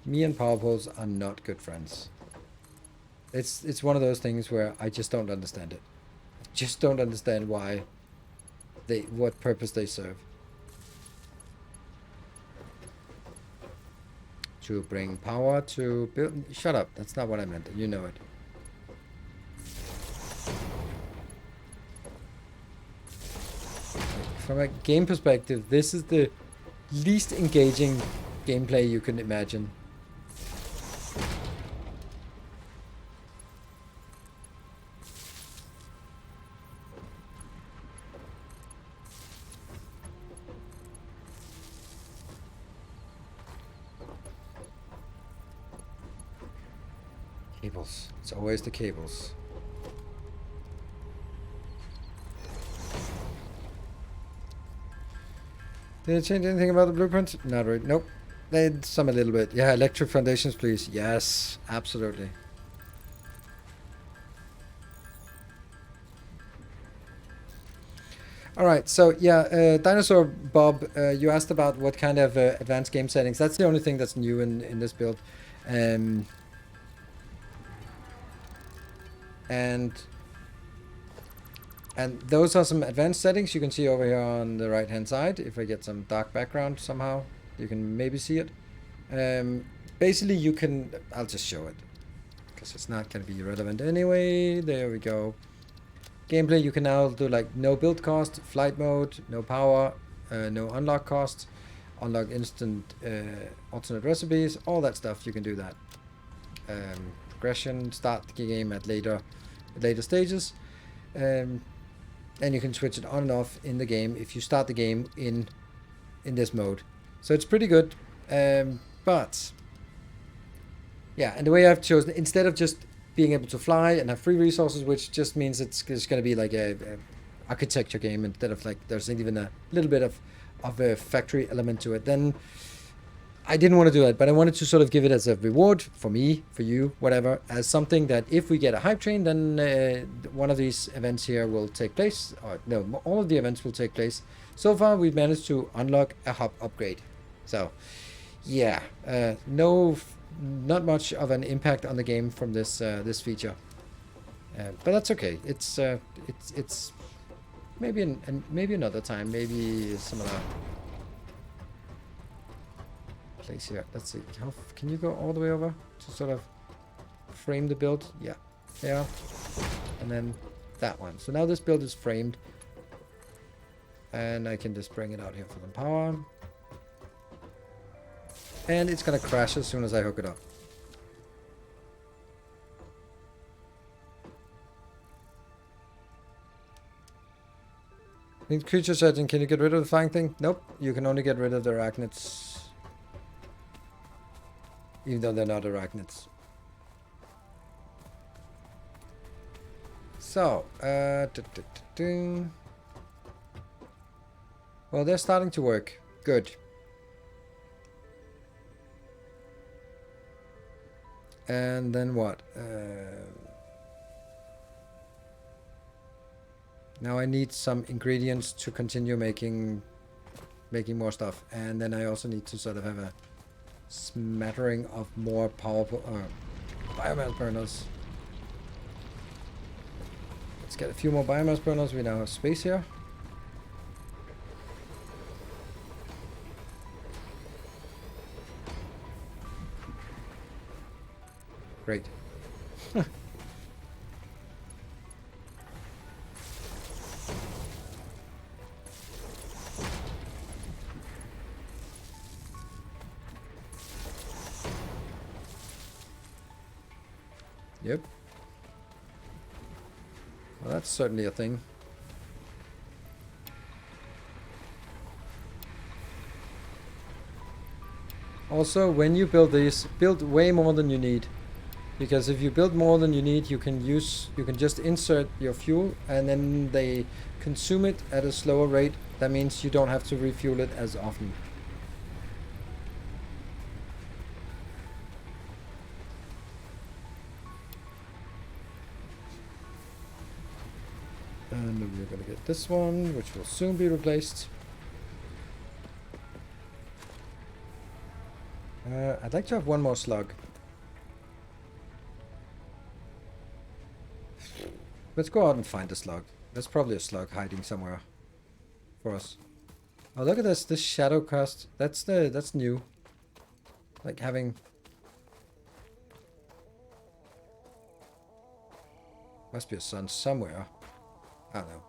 Me and power poles are not good friends. It's one of those things where I just don't understand it. Just don't understand why what purpose they serve. To bring power to build. Shut up. That's not what I meant. You know it. From a game perspective, this is the least engaging gameplay you can imagine. Cables. It's always the cables. Did it change anything about the blueprint? Not really. Nope. They did some a little bit. Yeah, electric foundations, please. Yes, absolutely. Alright, so yeah, Dinosaur Bob, you asked about what kind of advanced game settings. That's the only thing that's new in this build. And those are some advanced settings you can see over here on the right hand side. If I get some dark background somehow, you can maybe see it. Basically you can, I'll just show it because it's not going to be relevant anyway. There we go. Gameplay, you can now do like no build cost, flight mode, no power, no unlock cost, unlock instant alternate recipes, all that stuff. You can do that. Progression, start the game at later stages, and you can switch it on and off in the game if you start the game in this mode. So it's pretty good, but yeah, and the way I've chosen, instead of just being able to fly and have free resources, which just means it's going to be like a architecture game instead of like there's even a little bit of a factory element to it, then I didn't want to do that, but I wanted to sort of give it as a reward for me, for you, whatever, as something that if we get a hype train, then one of these events here will take place, or no, all of the events will take place. So far, we've managed to unlock a hub upgrade. So, yeah, not much of an impact on the game from this this feature, but that's okay. It's maybe maybe another time, maybe some other place here. Let's see. How can you go all the way over to sort of frame the build? Yeah, there, and then that one. So now this build is framed, and I can just bring it out here for the power. And it's gonna crash as soon as I hook it up. In creature setting, can you get rid of the flying thing? Nope. You can only get rid of the arachnids. Even though they're not arachnids. So, well, they're starting to work. Good. And then what? Now I need some ingredients to continue making more stuff. And then I also need to sort of have a smattering of more powerful biomass burners. Let's get a few more biomass burners. We now have space here. Great. Yep. Well, that's certainly a thing. Also, when you build these, build way more than you need. Because if you build more than you need, you can just insert your fuel and then they consume it at a slower rate. That means you don't have to refuel it as often. And we're going to get this one, which will soon be replaced. I'd like to have one more slug. Let's go out and find a slug. There's probably a slug hiding somewhere for us. Oh, look at this shadow cast. That's new. Like having... Must be a sun somewhere. I don't know.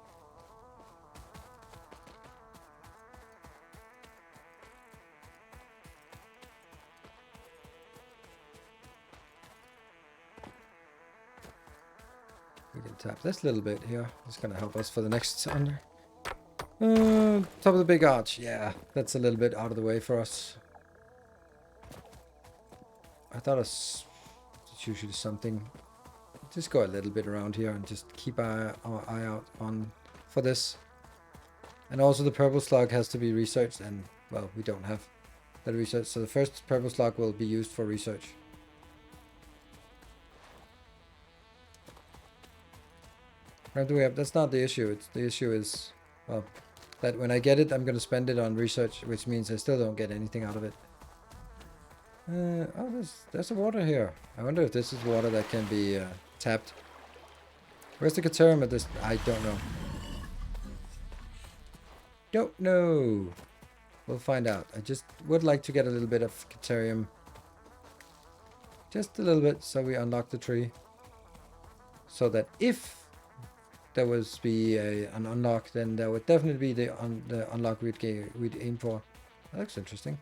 We can tap this little bit here. It's going to help us for the next under. Top of the big arch. Yeah, that's a little bit out of the way for us. I thought it's usually something. Just go a little bit around here and just keep our eye out on for this. And also the purple slug has to be researched, and well, we don't have that research. So the first purple slug will be used for research. That's not the issue. The issue is, well, that when I get it, I'm going to spend it on research, which means I still don't get anything out of it. Oh, there's a water here. I wonder if this is water that can be tapped. Where's the Caterium at this? I don't know. Don't know. We'll find out. I just would like to get a little bit of Caterium. Just a little bit, so we unlock the tree. So that if there was an unlock, then there would definitely be the unlock we'd aim for. That looks interesting.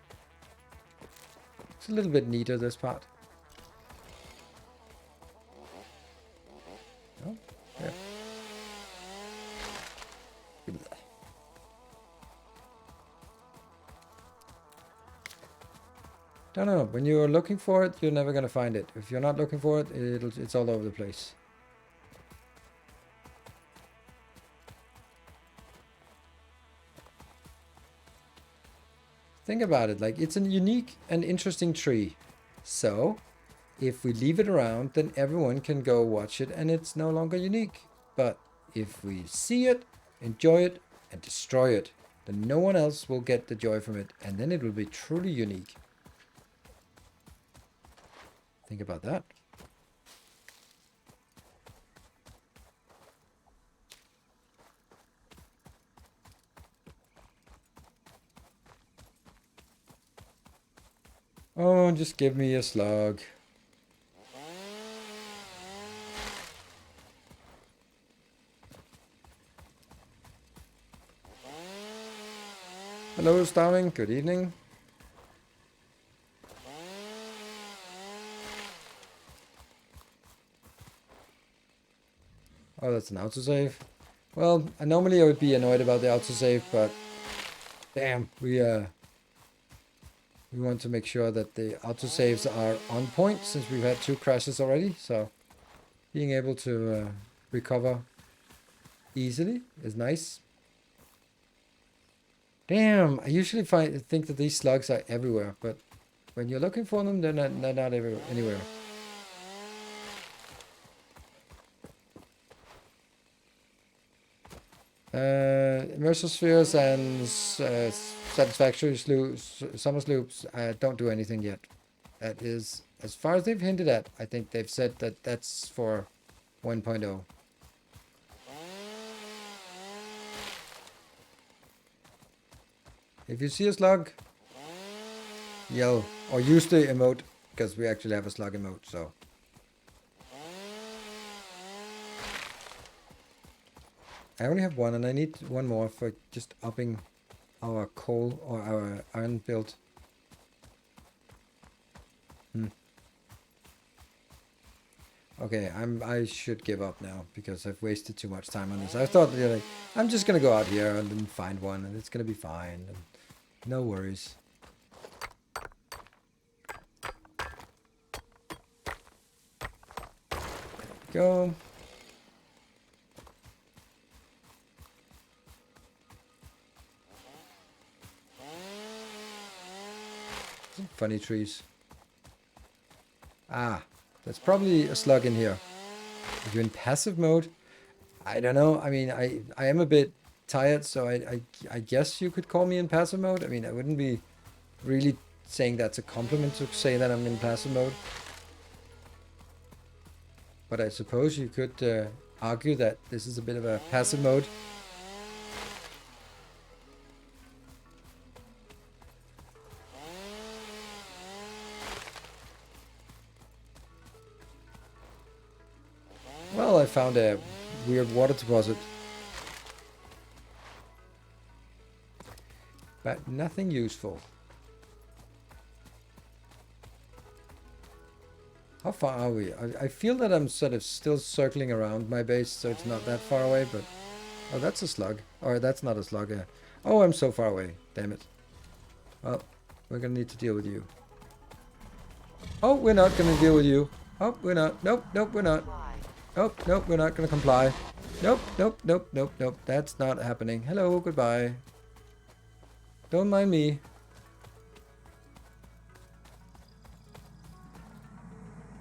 It's a little bit neater, this part. Oh, yeah. Don't know. When you're looking for it, you're never gonna find it. If you're not looking for it, it's all over the place. Think about it, like it's a unique and interesting tree. So, if we leave it around, then everyone can go watch it and it's no longer unique. But if we see it, enjoy it, and destroy it, then no one else will get the joy from it, and then it will be truly unique. Think about that. Oh, just give me a slug. Hello, Starving. Good evening. Oh, that's an autosave. Well, normally I would be annoyed about the autosave, but damn, we want to make sure that the autosaves are on point since we've had 2 crashes already. So being able to recover easily is nice. Damn, I usually think that these slugs are everywhere, but when you're looking for them, they're not anywhere. Immersive spheres and satisfactory summer sloops don't do anything yet. That is, as far as they've hinted at, I think they've said that that's for 1.0. If you see a slug, yell or use the emote, because we actually have a slug emote, so. I only have one, and I need one more for just upping our coal or our iron build. Okay, I should give up now because I've wasted too much time on this. I thought, like, I'm just gonna go out here and then find one, and it's gonna be fine. And no worries. Go. Some funny trees. Ah, that's probably a slug in here. Are you in passive mode? I don't know. I mean, I am a bit tired, so I guess you could call me in passive mode. I mean, I wouldn't be really saying that's a compliment to say that I'm in passive mode. But I suppose you could argue that this is a bit of a passive mode. Well, I found a weird water deposit. But nothing useful. How far are we? I feel that I'm sort of still circling around my base, so it's not that far away, but... Oh, that's a slug. Or that's not a slug. Oh, I'm so far away. Damn it. Well, we're gonna need to deal with you. Oh, we're not gonna deal with you. Oh, we're not. Nope, nope, we're not. Nope, nope, we're not gonna comply. Nope, nope, nope, nope, nope. That's not happening. Hello, goodbye. Don't mind me.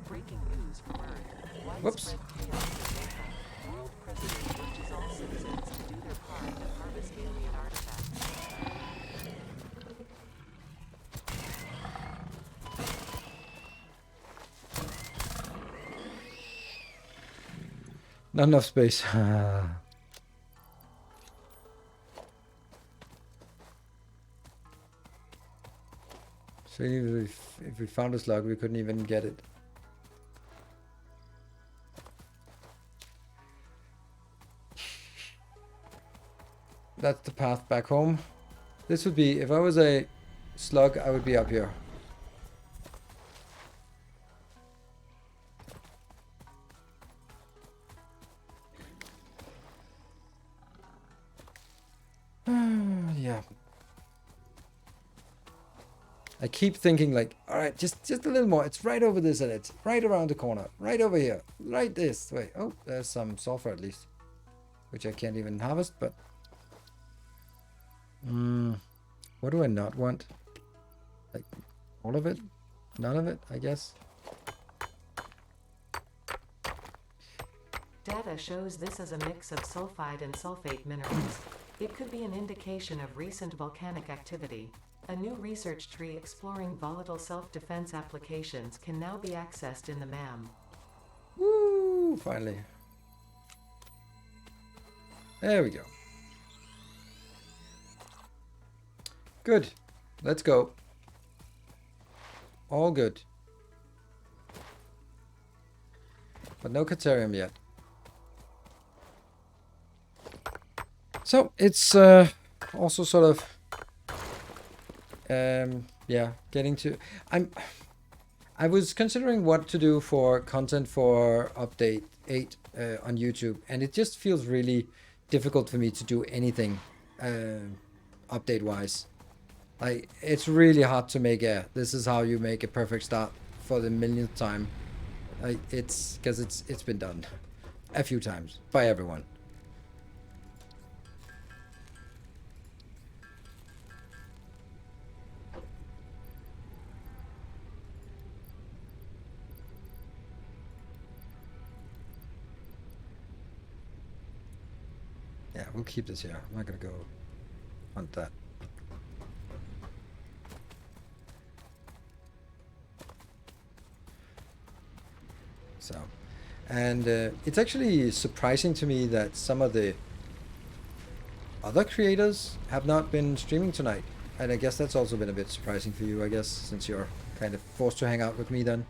Breaking news from Earth. Whoops. World President urges all citizens to do their part to harvest alien artifacts. Not enough space. So even if we found a slug, we couldn't even get it. That's the path back home. This would be, if I was a slug, I would be up here. Yeah. I keep thinking like, all right, just a little more. It's right over this and it's right around the corner. Right over here. Right this way. Oh, there's some sulfur at least. Which I can't even harvest, but... what do I not want? Like, all of it? None of it, I guess. Data shows this as a mix of sulfide and sulfate minerals. It could be an indication of recent volcanic activity. A new research tree exploring volatile self-defense applications can now be accessed in the MAM. Woo! Finally. There we go. Good. Let's go. All good. But no Caterium yet. So it's also sort of yeah, getting to... I was considering what to do for content for update 8 on YouTube, and it just feels really difficult for me to do anything update wise. Like, it's really hard to make this is how you make a perfect start for the millionth time. Like, it's because it's been done a few times by everyone. Yeah, we'll keep this here. I'm not gonna go hunt that. So, and it's actually surprising to me that some of the other creators have not been streaming tonight. And I guess that's also been a bit surprising for you, I guess, since you're kind of forced to hang out with me then.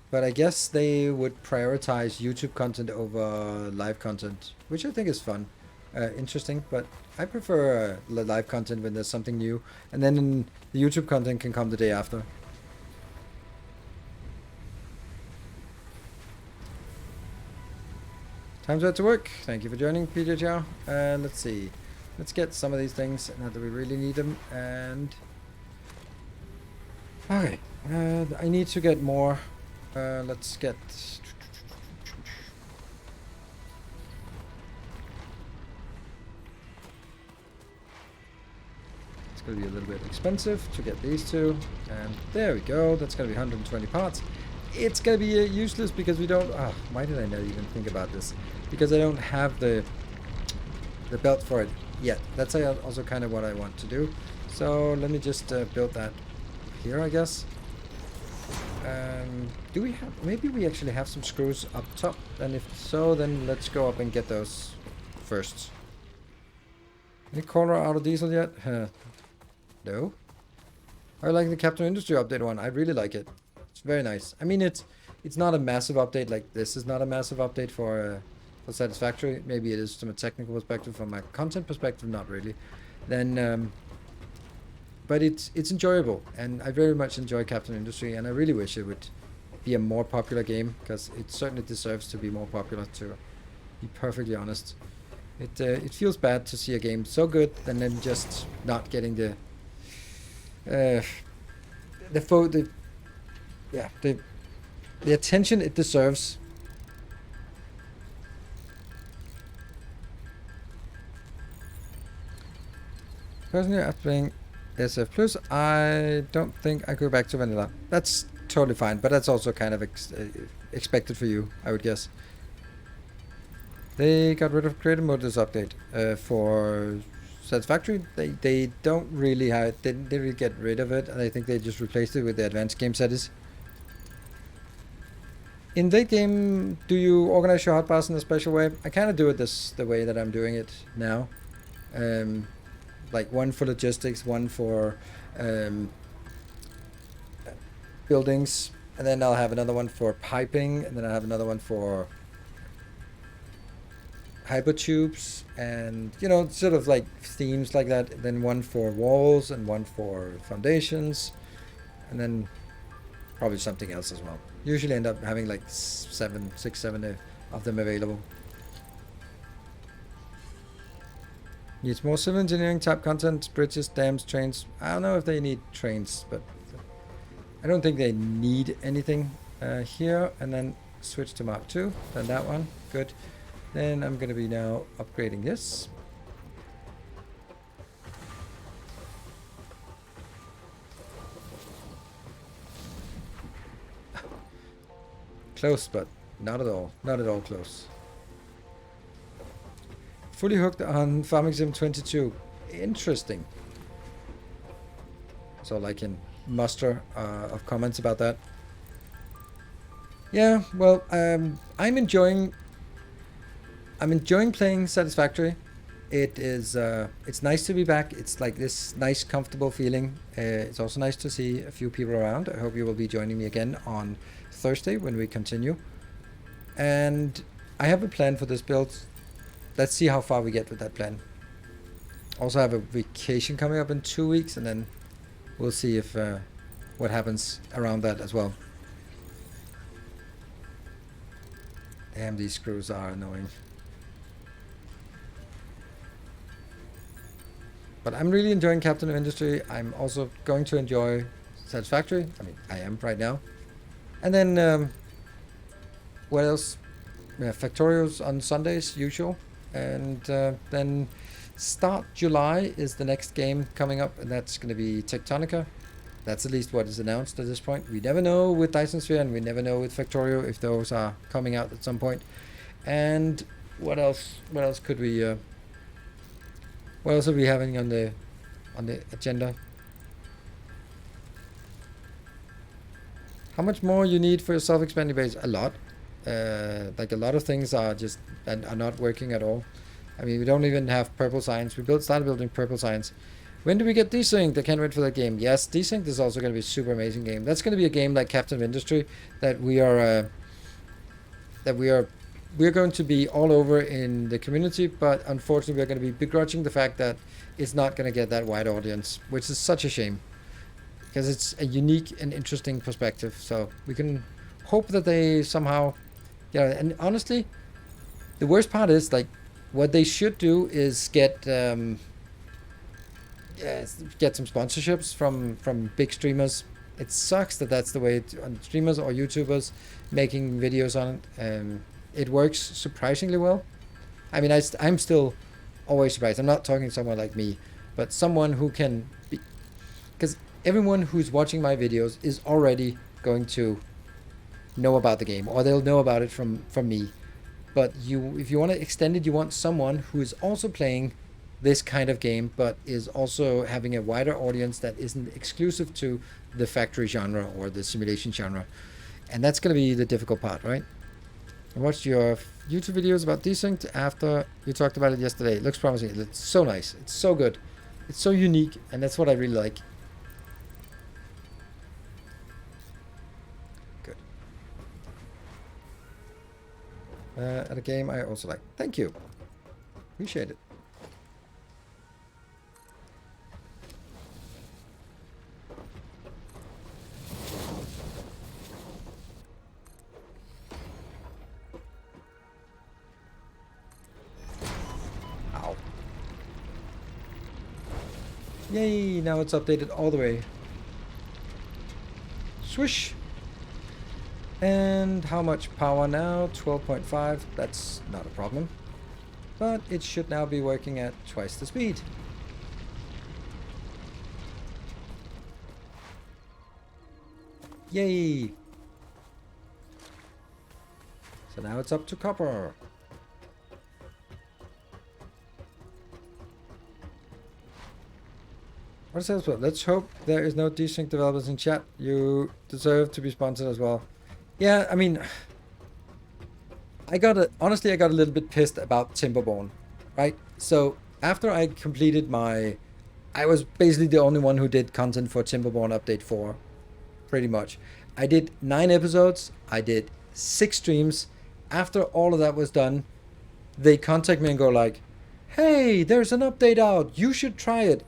But I guess they would prioritize YouTube content over live content, which I think is fun, interesting. But I prefer live content when there's something new, and then the YouTube content can come the day after. Time to head to work. Thank you for joining, PJ Chow. Let's see. Let's get some of these things, now that we really need them. And okay, I need to get more. Let's get. It's going to be a little bit expensive to get these two. And there we go. That's going to be 120 parts. It's going to be useless because we don't. Why did I not even think about this? Because I don't have the belt for it yet. That's also kind of what I want to do. So let me just build that here, I guess. Do we have? Maybe we actually have some screws up top. And if so, then let's go up and get those first. Any color out of diesel yet? No. I like the Captain Industry update one. I really like it. It's very nice. I mean, it's not a massive update. Like, this is not a massive update for Satisfactory. Maybe it is from a technical perspective. From a content perspective, not really. Then, but it's enjoyable, and I very much enjoy Captain Industry, and I really wish it would be a more popular game, because it certainly deserves to be more popular, to be perfectly honest. It feels bad to see a game so good and then just not getting the attention it deserves. Personally, after playing SF Plus, I don't think I go back to vanilla. That's totally fine, but that's also kind of expected for you, I would guess. They got rid of creative mode this update. For Satisfactory, they don't really have, they didn't really get rid of it, and I think they just replaced it with the advanced game settings. In that game, do you organize your hotbars in a special way? I kind of do it the way that I'm doing it now. Like one for logistics, one for buildings, and then I'll have another one for piping, and then I'll have another one for hypertubes, and you know, sort of like themes like that. Then one for walls and one for foundations, and then probably something else as well. Usually end up having like 6, 7 of them available. Needs more civil engineering type content, bridges, dams, trains. I don't know if they need trains, but I don't think they need anything here. And then switch to Mark 2, then that one, good. Then I'm going to be now upgrading this. Close, but not at all close. Fully hooked on Farming Sim 22. Interesting. That's all I can muster of comments about that. Yeah, well, I'm enjoying playing Satisfactory. It is it's nice to be back. It's like this nice, comfortable feeling. It's also nice to see a few people around. I hope you will be joining me again on Thursday when we continue. And I have a plan for this build. Let's see how far we get with that plan. Also have a vacation coming up in 2 weeks, and then we'll see if what happens around that as well. Damn, these screws are annoying. But I'm really enjoying Captain of Industry. I'm also going to enjoy Satisfactory. I mean, I am right now. And then, what else? Yeah, Factorials on Sundays, usual. And then start July is the next game coming up, and that's going to be Tectonica. That's at least what is announced at this point. We never know with Dyson Sphere, and we never know with Factorio if those are coming out at some point. And what else? What else could we? What else are we having on the agenda? How much more you need for your self-expanding base? A lot. Like a lot of things are just are not working at all. I mean, we don't even have purple science. We started building purple science. When do we get desynced? I can't wait for that game. Yes, desynced is also going to be a super amazing game. That's going to be a game like Captain of Industry that we are we're going to be all over in the community, but unfortunately we're going to be begrudging the fact that it's not going to get that wide audience, which is such a shame because it's a unique and interesting perspective. So we can hope that they somehow, yeah. And honestly, the worst part is like what they should do is get some sponsorships from big streamers. It sucks that that's the way on streamers or YouTubers making videos on it. It works surprisingly well. I mean, I'm still always surprised. I'm not talking to someone like me, but someone who can be, because everyone who's watching my videos is already going to know about the game, or they'll know about it from me. But if you want to extend it, you want someone who is also playing this kind of game, but is also having a wider audience that isn't exclusive to the factory genre or the simulation genre. And that's going to be the difficult part, right? I watched your YouTube videos about desynced after you talked about it yesterday. It looks promising. It's so nice. It's so good. It's so unique, and that's what I really like. Good. At a game I also like. Thank you. Appreciate it. Yay, now it's updated all the way. Swish! And how much power now? 12.5. That's not a problem. But it should now be working at twice the speed. Yay! So now it's up to copper. What is that? Let's hope there is no desync developers in chat. You deserve to be sponsored as well. Yeah, I mean, honestly, I got a little bit pissed about Timberborn, right? So after I completed I was basically the only one who did content for Timberborn Update 4, pretty much. I did 9 episodes. I did 6 streams. After all of that was done, they contact me and go like, hey, there's an update out. You should try it.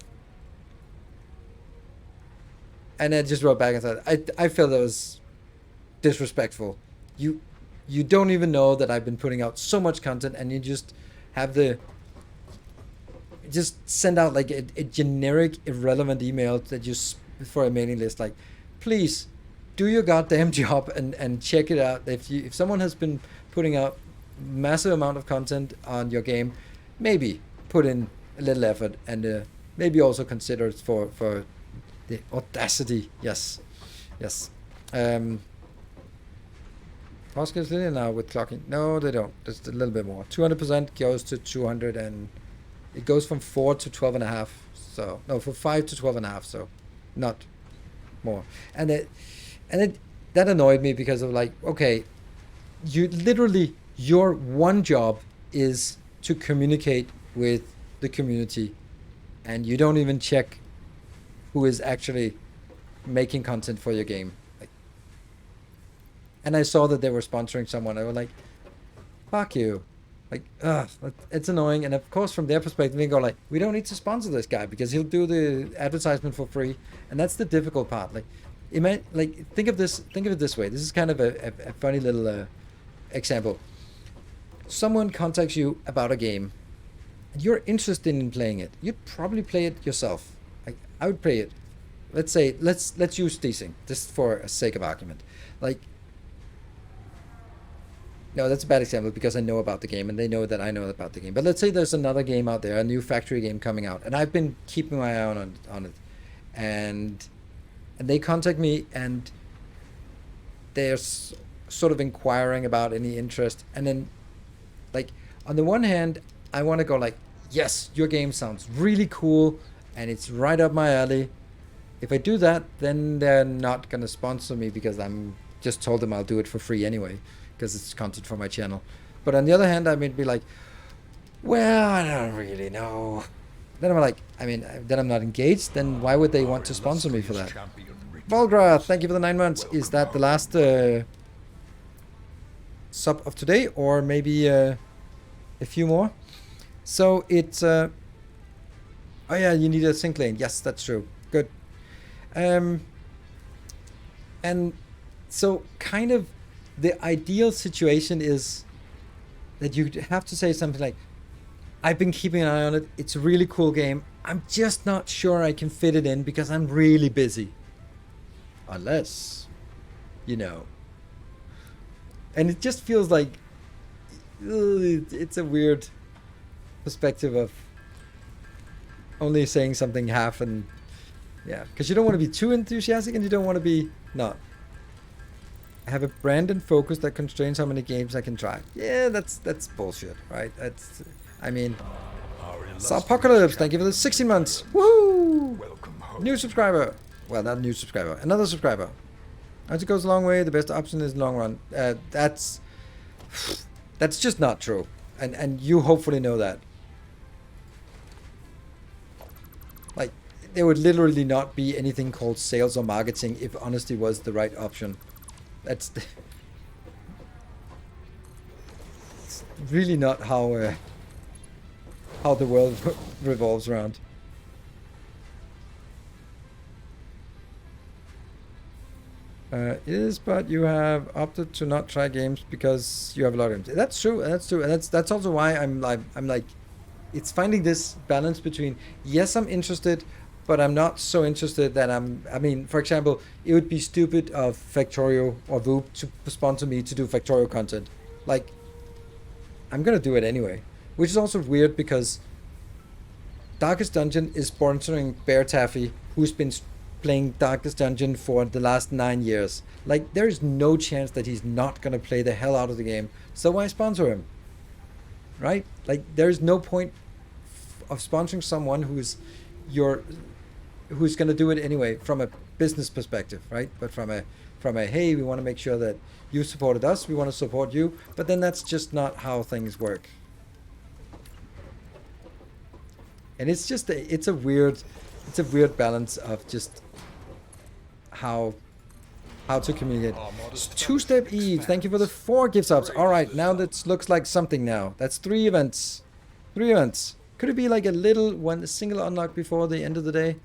And I just wrote back and said, I feel that was disrespectful. You don't even know that I've been putting out so much content, and you just have just send out like a generic, irrelevant email that for a mailing list. Like, please do your goddamn job and check it out. If someone has been putting out massive amount of content on your game, maybe put in a little effort and maybe also consider it for the audacity. Yes. Cost gets linear now with clocking. No, they don't. Just a little bit more. 200% goes to 200, and it goes from 4 to 12.5. So no, from 5 to 12.5. So not more. And that annoyed me because of like, okay, your one job is to communicate with the community, and you don't even check who is actually making content for your game. Like, and I saw that they were sponsoring someone. I was like, fuck you. Like, it's annoying. And of course, from their perspective, they go like, we don't need to sponsor this guy because he'll do the advertisement for free. And that's the difficult part. Like, it might, like, think of it this way. This is kind of a funny little example. someone contacts you about a game, and you're interested in playing it, you'd probably play it yourself. I would play it. Let's say, let's use Desync, just for a sake of argument. Like, no, that's a bad example because I know about the game and they know that I know about the game. But let's say there's another game out there, a new Factory game coming out, and I've been keeping my eye on it, and they contact me and they're sort of inquiring about any interest, and then, like, on the one hand, I want to go like, yes, your game sounds really cool and it's right up my alley. If I do that, then they're not gonna sponsor me because I'm just told them I'll do it for free anyway, because it's content for my channel. But on the other hand, I may be like, well, I don't really know. Then I'm like, I mean, then I'm not engaged. Then why would they want to sponsor me for that? Volgra, thank you for the 9 months. Is that the last sub of today, or maybe a few more? So it's oh yeah, you need a sync lane. Yes, that's true. Good. And so kind of the ideal situation is that you have to say something like, I've been keeping an eye on it. It's a really cool game. I'm just not sure I can fit it in because I'm really busy. Unless, you know. And it just feels like it's a weird perspective of only saying something half, and yeah, because you don't want to be too enthusiastic and you don't want to be not. I have a brand and focus that constrains how many games I can try. Yeah, that's bullshit, right? That's, I mean, Apocalypse, thank you for the 16 months. Woohoo! New subscriber. Well, not a new subscriber, another subscriber. As it goes a long way, the best option is long run. That's just not true, and you hopefully know that. Like, there would literally not be anything called sales or marketing if honesty was the right option. That's it's really not how the world revolves around. But you have opted to not try games because you have a lot of games. That's true. That's true, and that's also why I'm like, it's finding this balance between, yes, I'm interested, but I'm not so interested that I mean, for example, it would be stupid of Factorio or VOD to sponsor me to do Factorio content. Like, I'm gonna do it anyway, which is also weird because Darkest Dungeon is sponsoring Bear Taffy, who's been playing Darkest Dungeon for the last 9 years. Like, there is no chance that he's not gonna play the hell out of the game. So why sponsor him? Right? Like, there's no point of sponsoring someone who's gonna do it anyway from a business perspective, right? But from a hey, we want to make sure that you supported us, we want to support you. But then that's just not how things work. And it's just it's a weird balance of just how to communicate. Two-Step Eve, thank you for the 4 gift subs. All right, now that looks like something now. That's 3 events. 3 events. Could it be like a single unlock before the end of the day?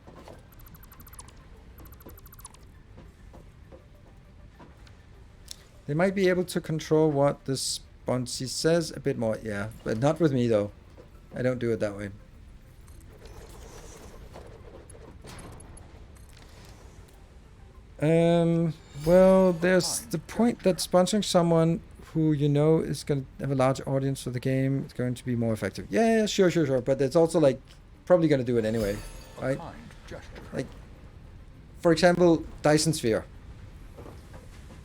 They might be able to control what the sponsee says a bit more. Yeah, but not with me though. I don't do it that way. Well, there's the point that sponsoring someone who you know is going to have a large audience for the game is going to be more effective. Yeah, sure. But it's also like probably going to do it anyway, right? Like, for example, Dyson Sphere.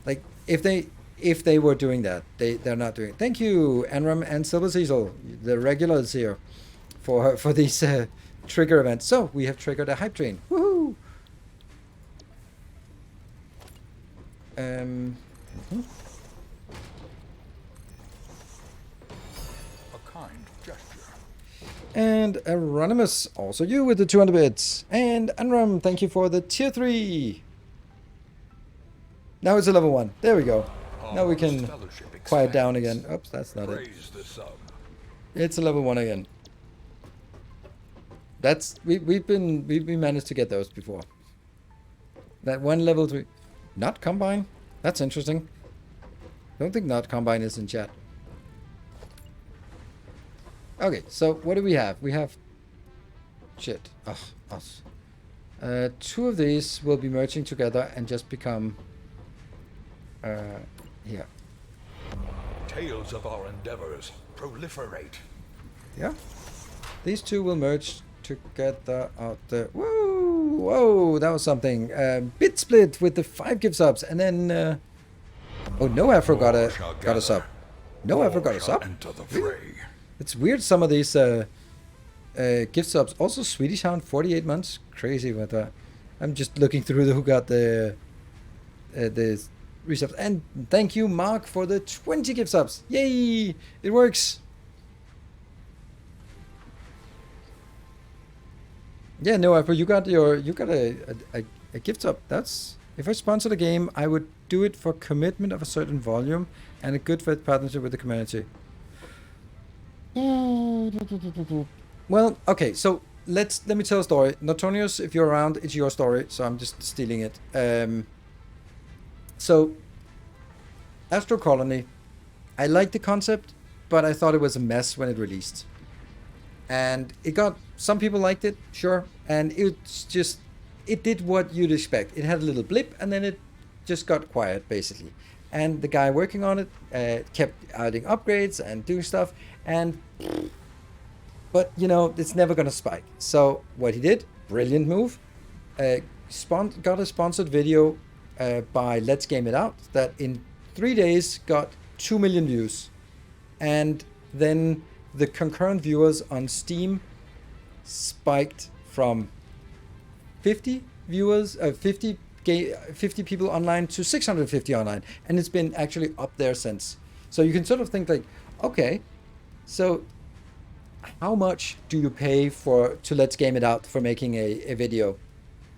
Like, if they were doing that, they're not doing it. Thank you, Anram and Silver Cecil, the regulars here, for these trigger events. So we have triggered a hype train. Woohoo! A kind gesture. And Anonymous, also you with the 200 bits. And Anram, thank you for the tier 3. Now it's a level 1. There we go. Now we can quiet down again. Oops, that's not it. It's a level 1 again. That's we've managed to get those before. That one level 3. Not Combine? That's interesting. Don't think Not Combine is in chat. Okay, so what do we have? We have... Shit. Oh, us. Two of these will be merging together and just become... here. Tales of our endeavors proliferate. Yeah. These two will merge together out there. Whoa! Whoa! That was something. Bit split with the 5 gift subs. And then... oh, no Afro got a sub. No Afro got a sub? Enter the fray. It's weird some of these gift subs. Also Swedish Hound, 48 months. Crazy with that. I'm just looking through who got the resubs. And thank you, Mark, for the 20 gift subs. Yay! It works. Yeah, no, Apple, you got a gift sub. That's, if I sponsored a game, I would do it for commitment of a certain volume and a good fit partnership with the community. Well, okay, so let me tell a story. Notonius, if you're around, it's your story, so I'm just stealing it. So, Astro Colony, I liked the concept, but I thought it was a mess when it released. And it got, some people liked it, sure, and it's just, it did what you'd expect. It had a little blip, and then it just got quiet, basically. And the guy working on it kept adding upgrades and doing stuff, and but you know, it's never gonna spike. So what he did, brilliant move, got a sponsored video by Let's Game It Out that in 3 days got 2 million views, and then the concurrent viewers on Steam spiked from 50 viewers, 50 people online to 650 online, and it's been actually up there since. So you can sort of think like, okay, so how much do you pay to Let's Game It Out for making a video?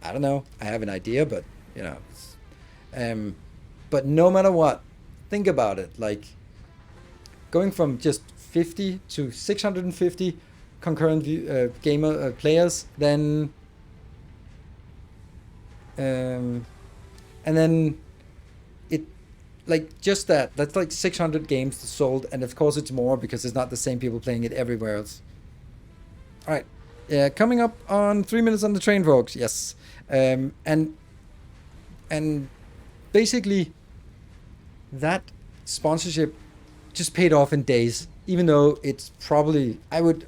I don't know. I have an idea, but you know, but no matter what, think about it. Like going from just 50 to 650 concurrent gamer players, then and then it, like, just that's like 600 games sold, and of course it's more because it's not the same people playing it everywhere else. All right, yeah, coming up on 3 minutes on the train, folks. Yes, and basically that sponsorship just paid off in days, even though it's probably, let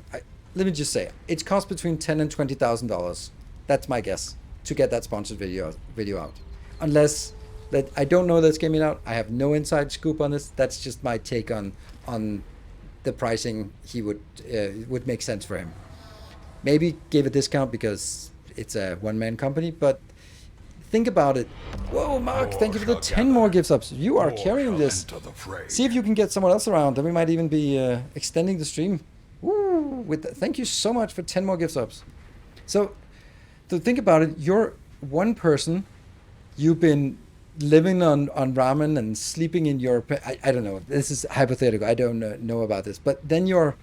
me just say, it's cost between $10,000 and $20,000. That's my guess, to get that sponsored video out. Unless, that I don't know that's gaming out. I have no inside scoop on this. That's just my take on the pricing. He would make sense for him. Maybe give a discount because it's a one-man company, but think about it. Whoa, Mark, thank you for the 10 more gift subs. You are carrying this. See if you can get someone else around. Then we might even be extending the stream. Woo! Thank you so much for 10 more gift subs. So, to think about it, you're one person. You've been living on ramen and sleeping in your... I don't know. This is hypothetical. I don't know about this. But then you're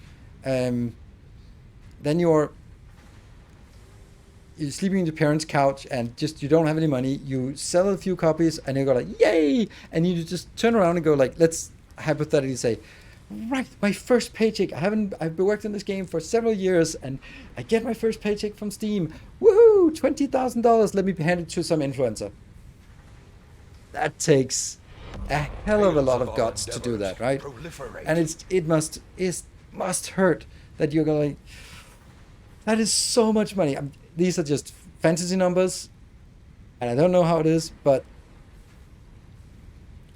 sleeping in your parents' couch and just you don't have any money. You sell a few copies and you go like, yay! And you just turn around and go like, let's hypothetically say, right, my first paycheck. I've worked in this game for several years and I get my first paycheck from Steam. Woohoo! $20,000. Let me hand it to some influencer. That takes a hell of a lot of guts to do that, right? And it must hurt that you're going, that is so much money. These are just fantasy numbers, and I don't know how it is, but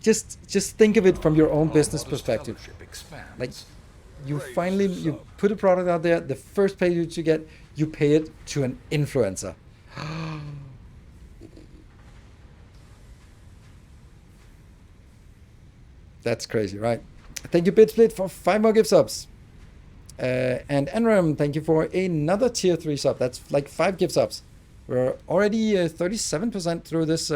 just think of it from your own business perspective. Like, you put a product out there, the first payment you get, you pay it to an influencer. That's crazy, right? Thank you, BitSplit, for 5 more gift subs. And Enram, thank you for another tier 3 sub. That's like 5 gift subs. We're already 37% through this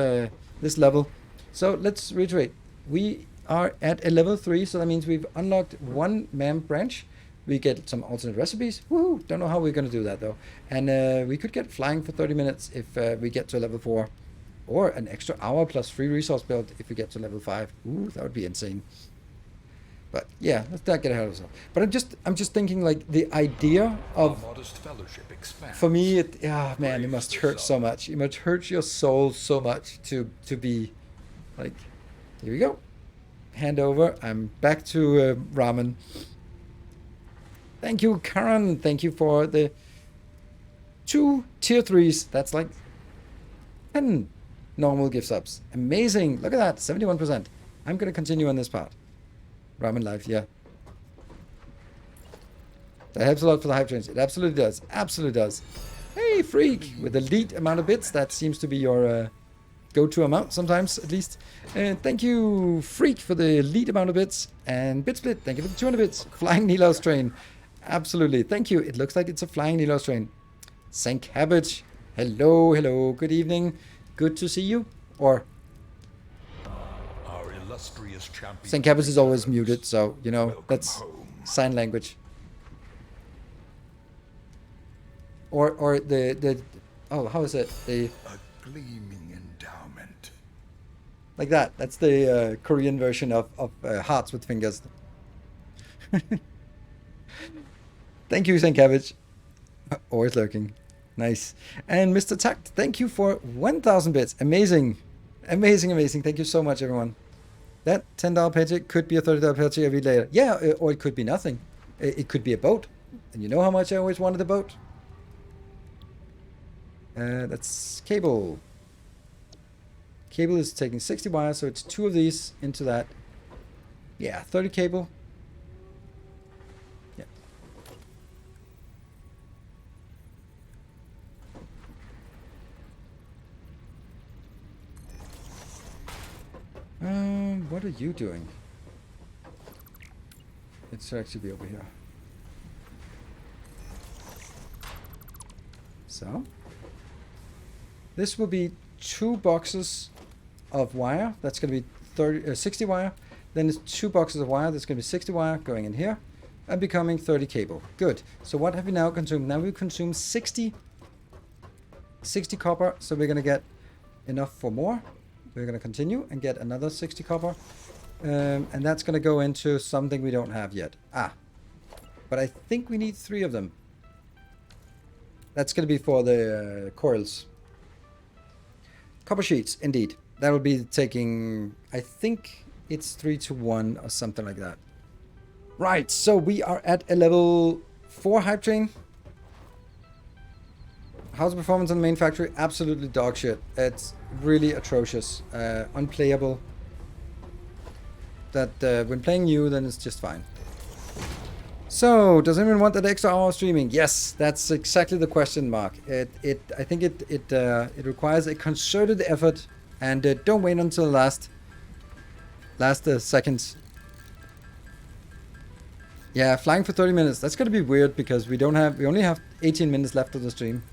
level. So let's reiterate. We are at a level 3, so that means we've unlocked 1 MAM branch. We get some alternate recipes. Woohoo! Don't know how we're going to do that though. And we could get flying for 30 minutes if we get to level 4. Or an extra hour plus free resource build if we get to level 5. Ooh, that would be insane. But yeah, let's not get ahead of ourselves. But I'm just thinking like the idea Our of, modest fellowship expands. for me, man, it Praise must the hurt so sun. much. It must hurt your soul so much to be like, here we go. Hand over. I'm back to ramen. Thank you, Karen. Thank you for the 2 tier 3s. That's like 10 normal gift subs. Amazing. Look at that. 71%. I'm going to continue on this part. Ramen life, yeah. That helps a lot for the hype trains. It absolutely does. Absolutely does. Hey, Freak. With the lead amount of bits, that seems to be your go-to amount sometimes, at least. And thank you, Freak, for the lead amount of bits. And BitSplit, thank you for the 200 bits. Flying Nilaus train. Absolutely. Thank you. It looks like it's a flying Nilaus train. Saint Cabbage. Hello, hello. Good evening. Good to see you. Or Our illustrious champion. Saint Cabbage is always muted, so, you know, Welcome that's home. sign language. Or the oh, how is it? The A gleaming endowment. like that. That's the Korean version of hearts with fingers. Thank you, Saint Cabbage. Always lurking. Nice. And Mr. Takt, thank you for 1,000 bits. Amazing. Amazing, amazing. Thank you so much, everyone. That $10 paycheck could be a $30 paycheck every later. Yeah, or it could be nothing. It could be a boat. And you know how much I always wanted a boat? That's cable. Cable is taking 60 wires, so it's 2 of these into that. Yeah, 30 cable. Yeah. What are you doing? It should actually be over here. So, this will be 2 boxes of wire. That's going to be 60 wire. Then it's 2 boxes of wire. That's going to be 60 wire going in here and becoming 30 cable. Good. So what have we now consumed? Now we consume 60 copper. So we're going to get enough for more. We're going to continue and get another 60 copper. And that's going to go into something we don't have yet. But I think we need 3 of them. That's going to be for the coils. Copper sheets, indeed. That will be taking, I think it's 3 to 1 or something like that. Right, so we are at a level 4 hype train. How's the performance on the main factory? Absolutely dog shit. It's really atrocious. Unplayable. That when playing new, then it's just fine. So, does anyone want that extra hour of streaming? Yes, that's exactly the question mark. I think it requires a concerted effort, and don't wait until the last seconds. Yeah, flying for 30 minutes. That's gonna be weird because we only have 18 minutes left of the stream.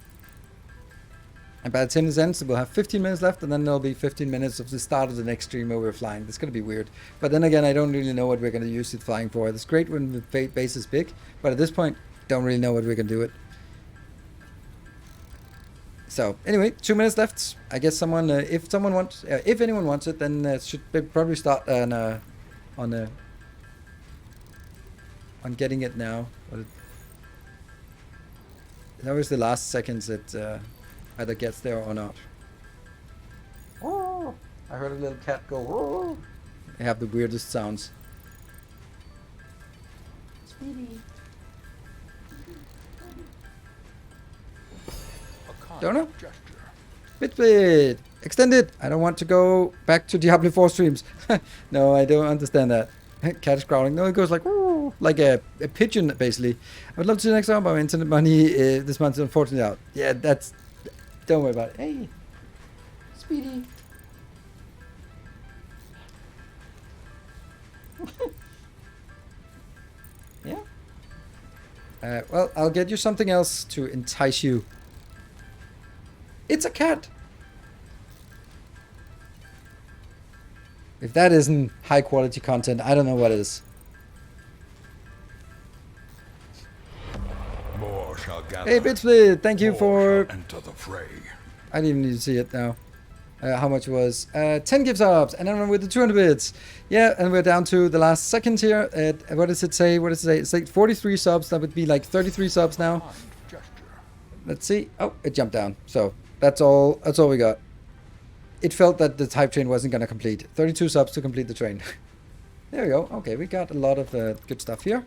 And by the time this ends, we'll have 15 minutes left, and then there'll be 15 minutes of the start of the next stream where we're flying. It's going to be weird. But then again, I don't really know what we're going to use it flying for. It's great when the base is big, but at this point, don't really know what we're going to do it. So, anyway, 2 minutes left. I guess someone, if anyone wants it, then should probably start on getting it now. But it's always the last seconds that either gets there or not. Oh, I heard a little cat go. Oh. They have the weirdest sounds. Speedy. Don't know. Bit. Extended. I don't want to go back to Diablo 4 streams. No, I don't understand that. Cat is growling. No, it goes like, ooh, like a pigeon, basically. I would love to see the next time, but my internet money this month is unfortunately out. Yeah, that's... Don't worry about it. Hey, Speedy. Yeah. Well, I'll get you something else to entice you. It's a cat. If that isn't high quality content, I don't know what is. More shall gather. Hey, Bitsplit, thank you More for... shall enter the fray. I didn't even need to see it now. How much was 10 gift subs, and then with the 200 bits. Yeah, and we're down to the last second here. What does it say? What does it say? It's like 43 subs. That would be like 33 subs now. Kind gesture. Let's see. Oh, it jumped down. So that's all. That's all we got. It felt that the type train wasn't gonna complete. 32 subs to complete the train. There we go. Okay, we got a lot of good stuff here.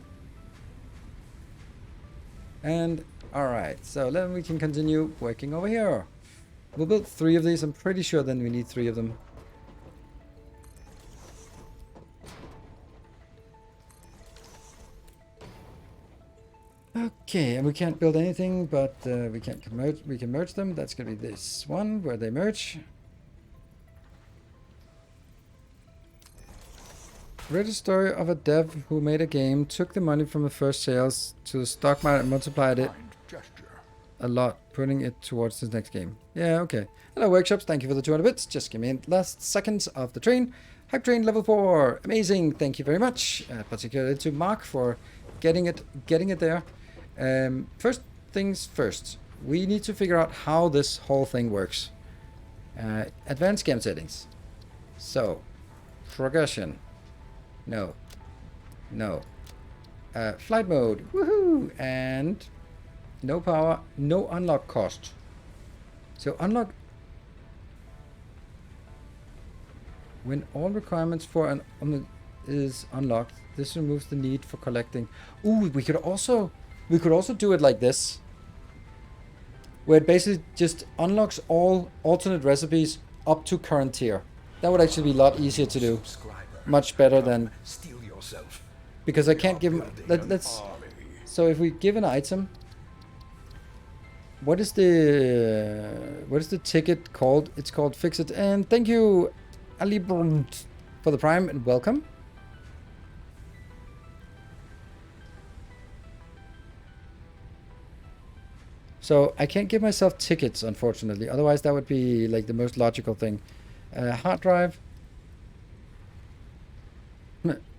And all right, so then we can continue working over here. We'll build 3 of these. I'm pretty sure then we need 3 of them. Okay, and we can't build anything, but we can merge them. That's gonna be this one where they merge. Read a story of a dev who made a game, took the money from the first sales to the stock market and multiplied it Kind gesture. a lot, putting it towards his next game. Yeah, okay. Hello, workshops. Thank you for the 200 bits. Just give me the last seconds of the train. Hype train level 4. Amazing. Thank you very much. Particularly to Mark for getting it there. First things first. We need to figure out how this whole thing works. Advanced game settings. So, progression. No. No. Flight mode. Woohoo! And no power, no unlock cost. So unlock when all requirements for an is unlocked. This removes the need for collecting. Ooh, we could also do it like this, where it basically just unlocks all alternate recipes up to current tier. That would actually be a lot easier to do. Subscriber. Much better than, Steel yourself. because I can't give them. Let's. Army. So if we give an item, what is the ticket called? It's called Fix It. And thank you, Ali Brunt, for the Prime and welcome. So I can't give myself tickets, unfortunately. Otherwise, that would be like the most logical thing. Hard drive.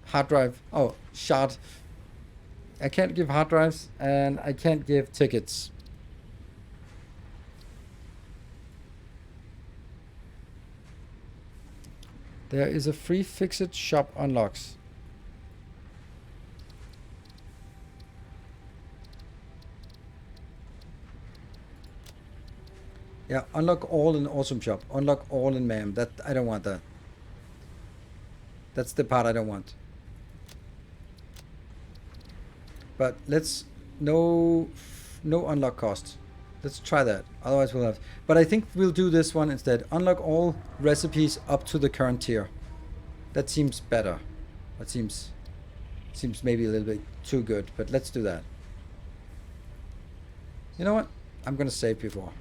Hard drive. Oh, shard. I can't give hard drives, and I can't give tickets. There is a free Fix-It shop unlocks. Yeah, unlock all in Awesome Shop. Unlock all in MAM. That I don't want that. That's the part I don't want. But let's no unlock cost. Let's try that. Otherwise we'll have. But I think we'll do this one instead. Unlock all recipes up to the current tier. That seems better. That seems maybe a little bit too good. But let's do that. You know what? I'm gonna save before.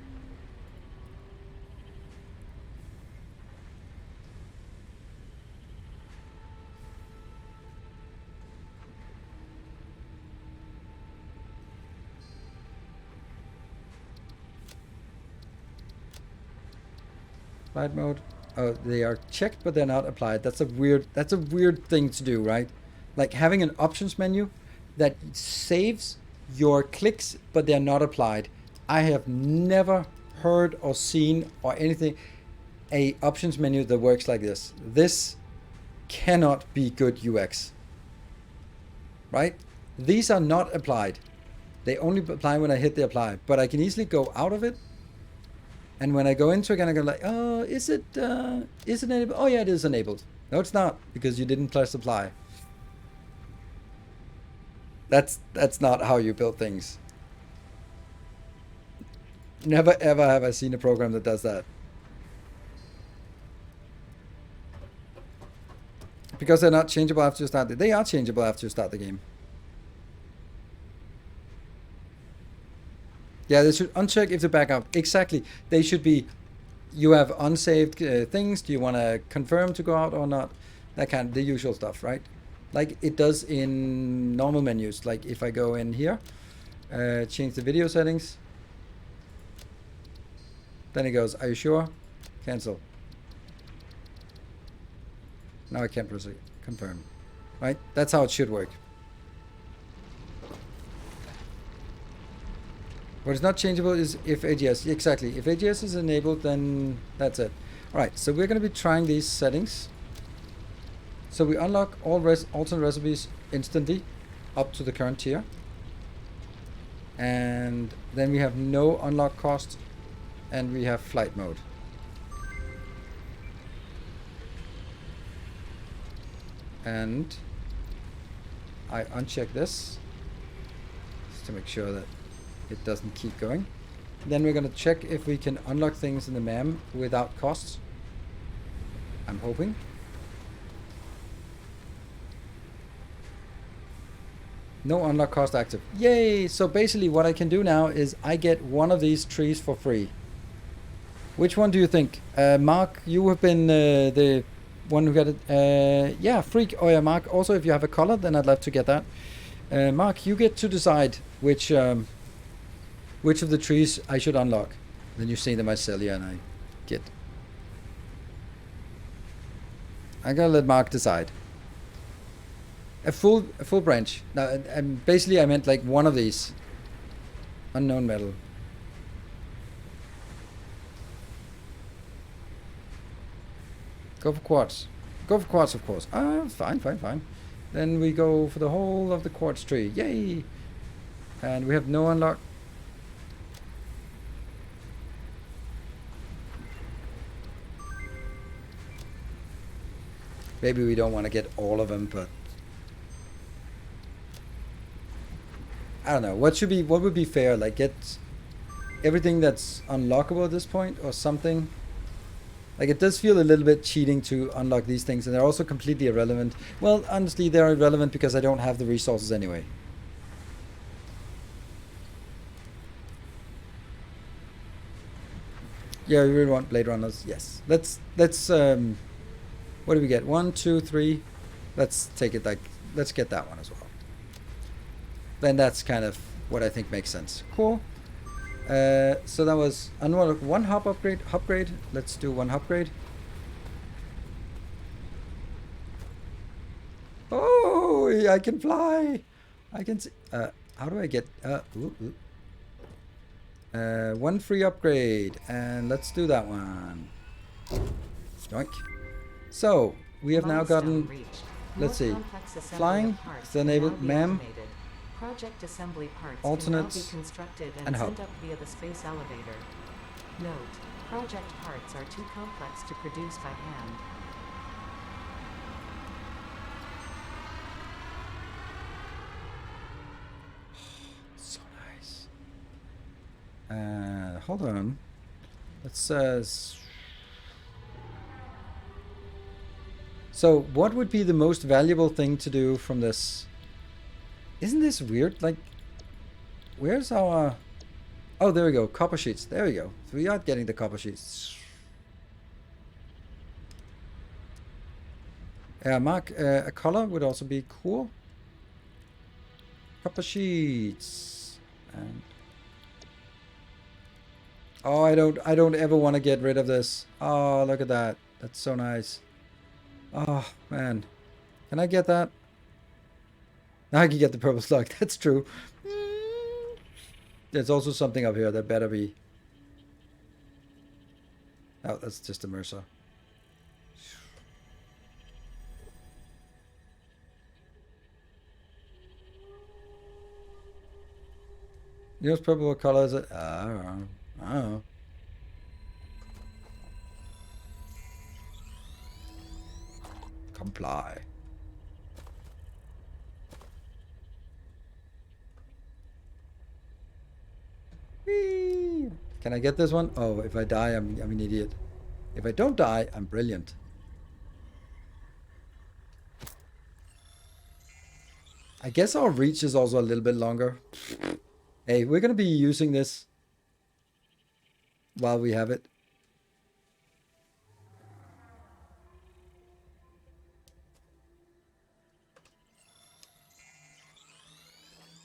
Flight mode. Oh, they are checked, but they're not applied. That's a weird thing to do, right? Like having an options menu that saves your clicks, but they're not applied. I have never heard or seen or anything a options menu that works like this. This cannot be good UX, right? These are not applied. They only apply when I hit the apply, but I can easily go out of it. And when I go into it, I'm gonna go like, oh, is it enabled? Oh yeah, it is enabled. No, it's not, because you didn't press apply. That's not how you build things. Never ever have I seen a program that does that. Because they're not changeable after you start. They are changeable after you start the game. Yeah, they should uncheck if they back up. Exactly. They should be, you have unsaved things. Do you want to confirm to go out or not? That kind of, the usual stuff, right? Like it does in normal menus. Like if I go in here, change the video settings. Then it goes, are you sure? Cancel. Now I can't proceed. Confirm. Right? That's how it should work. What is not changeable is if AGS. Exactly. If AGS is enabled, then that's it. Alright, so we're going to be trying these settings. So we unlock all alternate recipes instantly up to the current tier. And then we have no unlock cost, and we have flight mode. And I uncheck this just to make sure that it doesn't keep going. Then we're going to check if we can unlock things in the MAM without costs. I'm hoping. No unlock cost active. Yay! So basically what I can do now is I get one of these trees for free. Which one do you think? Mark, you have been the one who got it. Yeah, Freak. Oh yeah, Mark. Also, if you have a color, then I'd love to get that. Mark, you get to decide which of the trees I should unlock. Then you see the mycelia and I get. I'm gonna let Mark decide. A full branch. Now, basically I meant like one of these. Unknown metal. Go for quartz. Go for quartz, of course. Fine. Then we go for the whole of the quartz tree. Yay! And we have no unlock. Maybe we don't want to get all of them, but I don't know. What would be fair? Like get everything that's unlockable at this point or something? Like it does feel a little bit cheating to unlock these things, and they're also completely irrelevant. Well, honestly, they're irrelevant because I don't have the resources anyway. Yeah, you really want Blade Runners? Yes. Let's what do we get? 1, 2, 3. Let's take it like, let's get that one as well. Then that's kind of what I think makes sense. Cool. So that was unlock one hop upgrade. Let's do one upgrade. Oh, I can fly. I can see. How do I get? One free upgrade, and let's do that one. Yoink. So we have now gotten. Let's see. Flying is enabled. MAM. Project assembly parts Alternates can now be constructed and and hub. sent up via the space elevator. Note: project parts are too complex to produce by hand. So nice. Hold on. It says. So, what would be the most valuable thing to do from this? Isn't this weird? Like, where's our... Oh, there we go. Copper sheets. There we go. So we are getting the copper sheets. Mark, a color would also be cool. Copper sheets. And... Oh, I don't ever want to get rid of this. Oh, look at that. That's so nice. Oh, man. Can I get that? Now I can get the purple slug. That's true. There's also something up here that better be. Oh, that's just a Mercer. You know what's purple? What color is it? I don't know. Comply. Whee! Can I get this one? Oh, if I die, I'm an idiot. If I don't die, I'm brilliant. I guess our reach is also a little bit longer. Hey, we're going to be using this while we have it.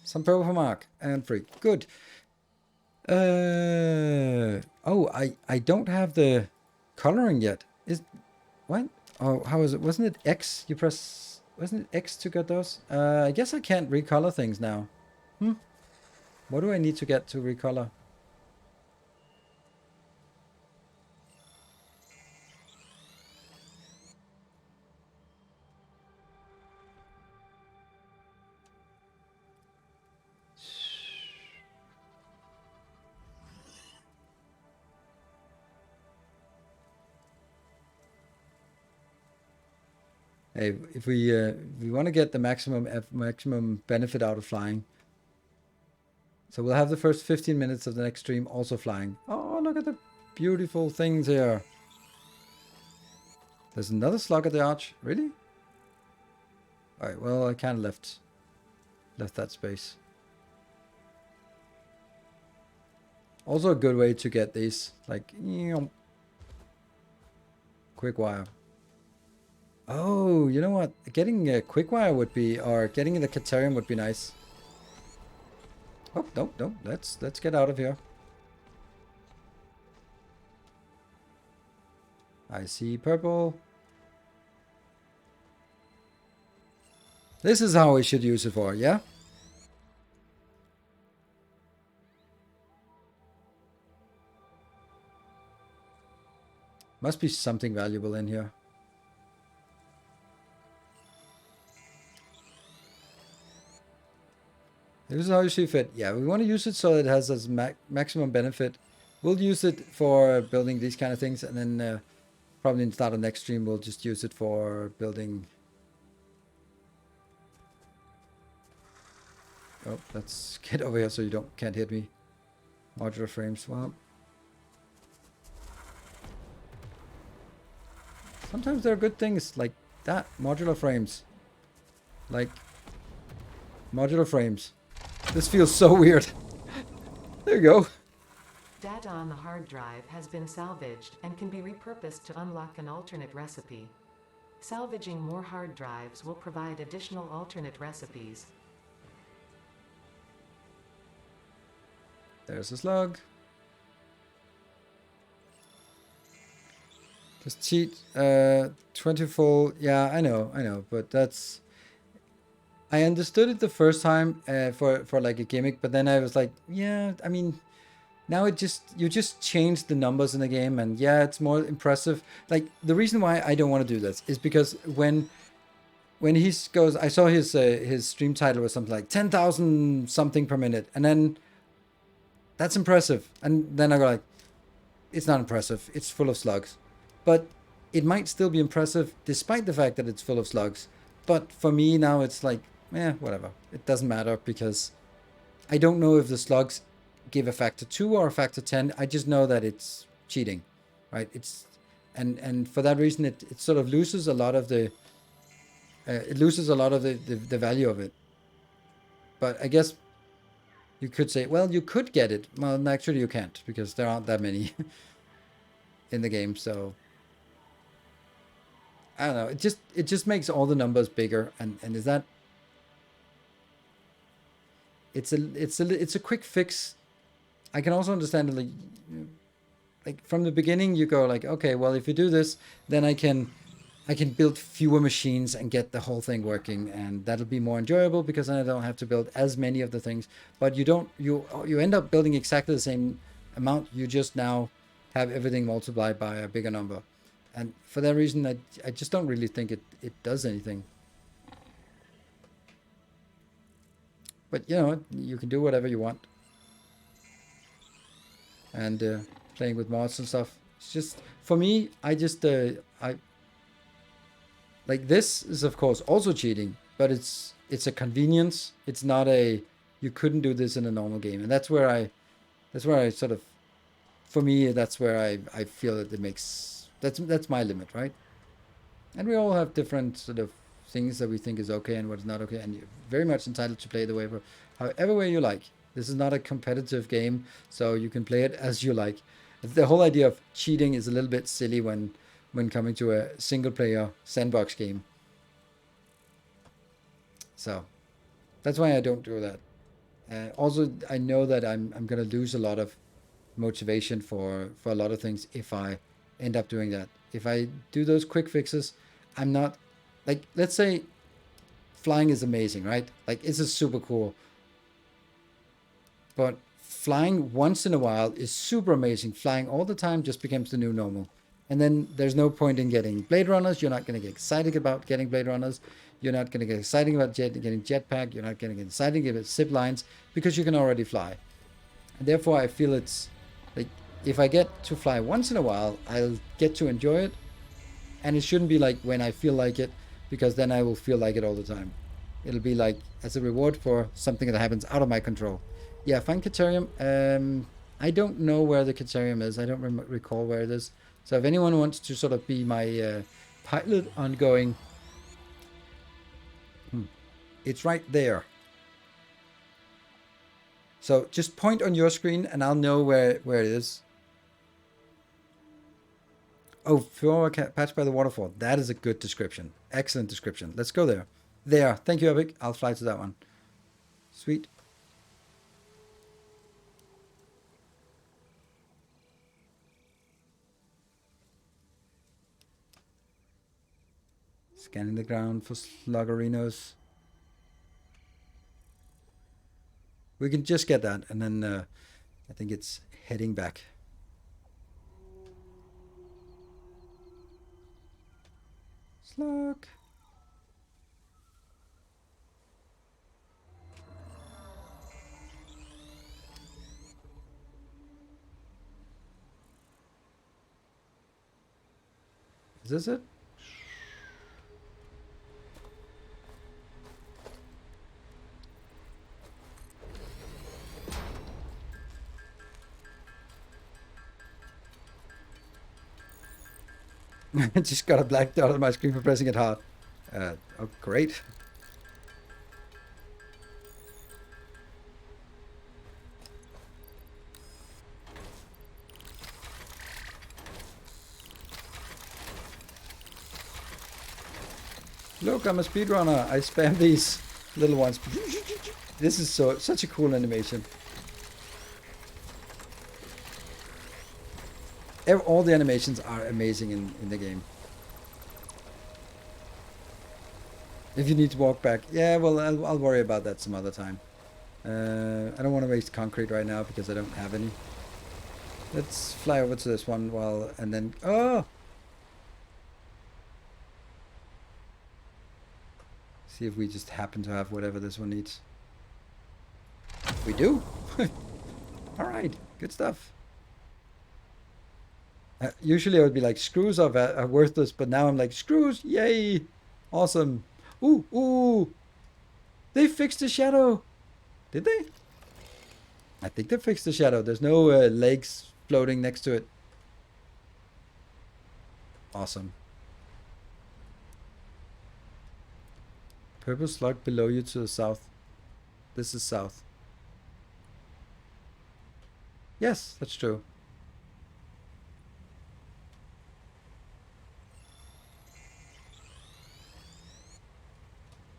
Some purple for Mark and free. Good. Oh, I don't have the coloring yet. What? Oh, how is it? Wasn't it X? You press. Wasn't it X to get those? I guess I can't recolor things now. What do I need to get to recolor? Hey, if we want to get the maximum benefit out of flying, so we'll have the first 15 minutes of the next stream also flying. Oh, look at the beautiful things here. There's another slug at the arch. Really? Alright, well, I kind of left that space. Also a good way to get these, like, quick wire. Oh, you know what? Getting a quick wire would be, or getting the Caterium would be nice. Oh, no. Let's get out of here. I see purple. This is how we should use it for, yeah? Must be something valuable in here. This is how you see fit. Yeah, we want to use it so that it has as maximum benefit. We'll use it for building these kind of things, and then probably in the start of next stream we'll just use it for building. Oh, let's get over here so you can't hit me. Modular frames. Well, sometimes there are good things like that. Modular frames. Like modular frames. This feels so weird. There you go. Data on the hard drive has been salvaged and can be repurposed to unlock an alternate recipe. Salvaging more hard drives will provide additional alternate recipes. There's a slug. Just cheat. 20 full. Yeah, I know, but that's. I understood it the first time for like a gimmick, but then I was like, yeah, I mean, now you just change the numbers in the game, and yeah, it's more impressive. Like the reason why I don't want to do this is because when he goes, I saw his stream title was something like 10,000 something per minute, and then that's impressive, and then I go like, it's not impressive. It's full of slugs, but it might still be impressive despite the fact that it's full of slugs. But for me now, it's like, whatever. It doesn't matter because I don't know if the slugs give a factor 2 or a factor 10. I just know that it's cheating, right? It's and for that reason, it sort of loses a lot of the the value of it. But I guess you could say, well, you could get it. Well, actually, you can't because there aren't that many in the game. So I don't know. It just makes all the numbers bigger, and is that? It's a quick fix. I can also understand it, like from the beginning you go like, okay, well, if you do this, then I can build fewer machines and get the whole thing working, and that'll be more enjoyable because then I don't have to build as many of the things. But you end up building exactly the same amount. You just now have everything multiplied by a bigger number. And for that reason, I just don't really think it does anything. But, you know, you can do whatever you want. And playing with mods and stuff. It's just, for me, like, this is, of course, also cheating. But it's a convenience. It's not you couldn't do this in a normal game. And that's where I sort of, for me, that's where I feel that it makes... That's my limit, right? And we all have different sort of things that we think is okay and what's not okay, and you're very much entitled to play the way however way you like. This is not a competitive game, so you can play it as you like. The whole idea of cheating is a little bit silly when coming to a single player sandbox game. So that's why I don't do that. Also, I know that I'm gonna lose a lot of motivation for a lot of things if I end up doing that. If I do those quick fixes, I'm not, like, let's say flying is amazing, right? Like, it's a super cool, but flying once in a while is super amazing. Flying all the time just becomes the new normal. And then there's no point in getting Blade Runners. You're not going to get excited about getting Blade Runners. You're not going to get excited about getting Jetpack. You're not going to get excited about zip lines because you can already fly. And therefore, I feel it's like, if I get to fly once in a while, I'll get to enjoy it. And it shouldn't be like when I feel like it, because then I will feel like it all the time. It'll be like as a reward for something that happens out of my control. Yeah, find Caterium. I don't know where the Caterium is. I don't recall where it is. So if anyone wants to sort of be my pilot on going, it's right there. So just point on your screen and I'll know where it is. Oh, Flora patch by the waterfall. That is a good description. Excellent description. Let's go there. There. Thank you, Epic. I'll fly to that one. Sweet. Scanning the ground for sluggerinos. We can just get that, and then I think it's heading back. Slug. Is this it? I just got a black dot on my screen for pressing it hard. Oh, great. Look, I'm a speedrunner. I spam these little ones. This is such a cool animation. All the animations are amazing in the game. If you need to walk back, yeah, well, I'll worry about that some other time. I don't want to waste concrete right now because I don't have any. Let's fly over to this one and then, oh! See if we just happen to have whatever this one needs. We do? Alright, good stuff. Usually I would be like, screws are worthless, but now I'm like, screws, yay! Awesome. Ooh, ooh! They fixed the shadow! Did they? I think they fixed the shadow. There's no legs floating next to it. Awesome. Purple slug below you to the south. This is south. Yes, that's true.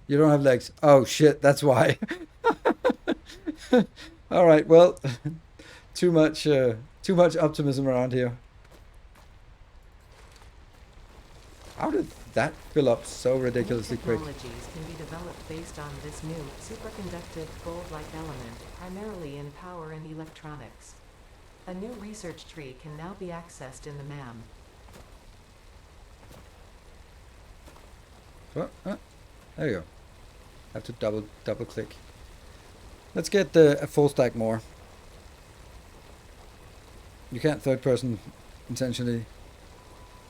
You don't have legs. Oh shit, that's why. All right, well, too much optimism around here. How did that fill up so ridiculously quick? Technologies can be developed based on this new superconductive gold-like element, primarily in power and electronics. A new research tree can now be accessed in the MAM. There you go. Have to double click. Let's get a full stack more. You can't third person intentionally.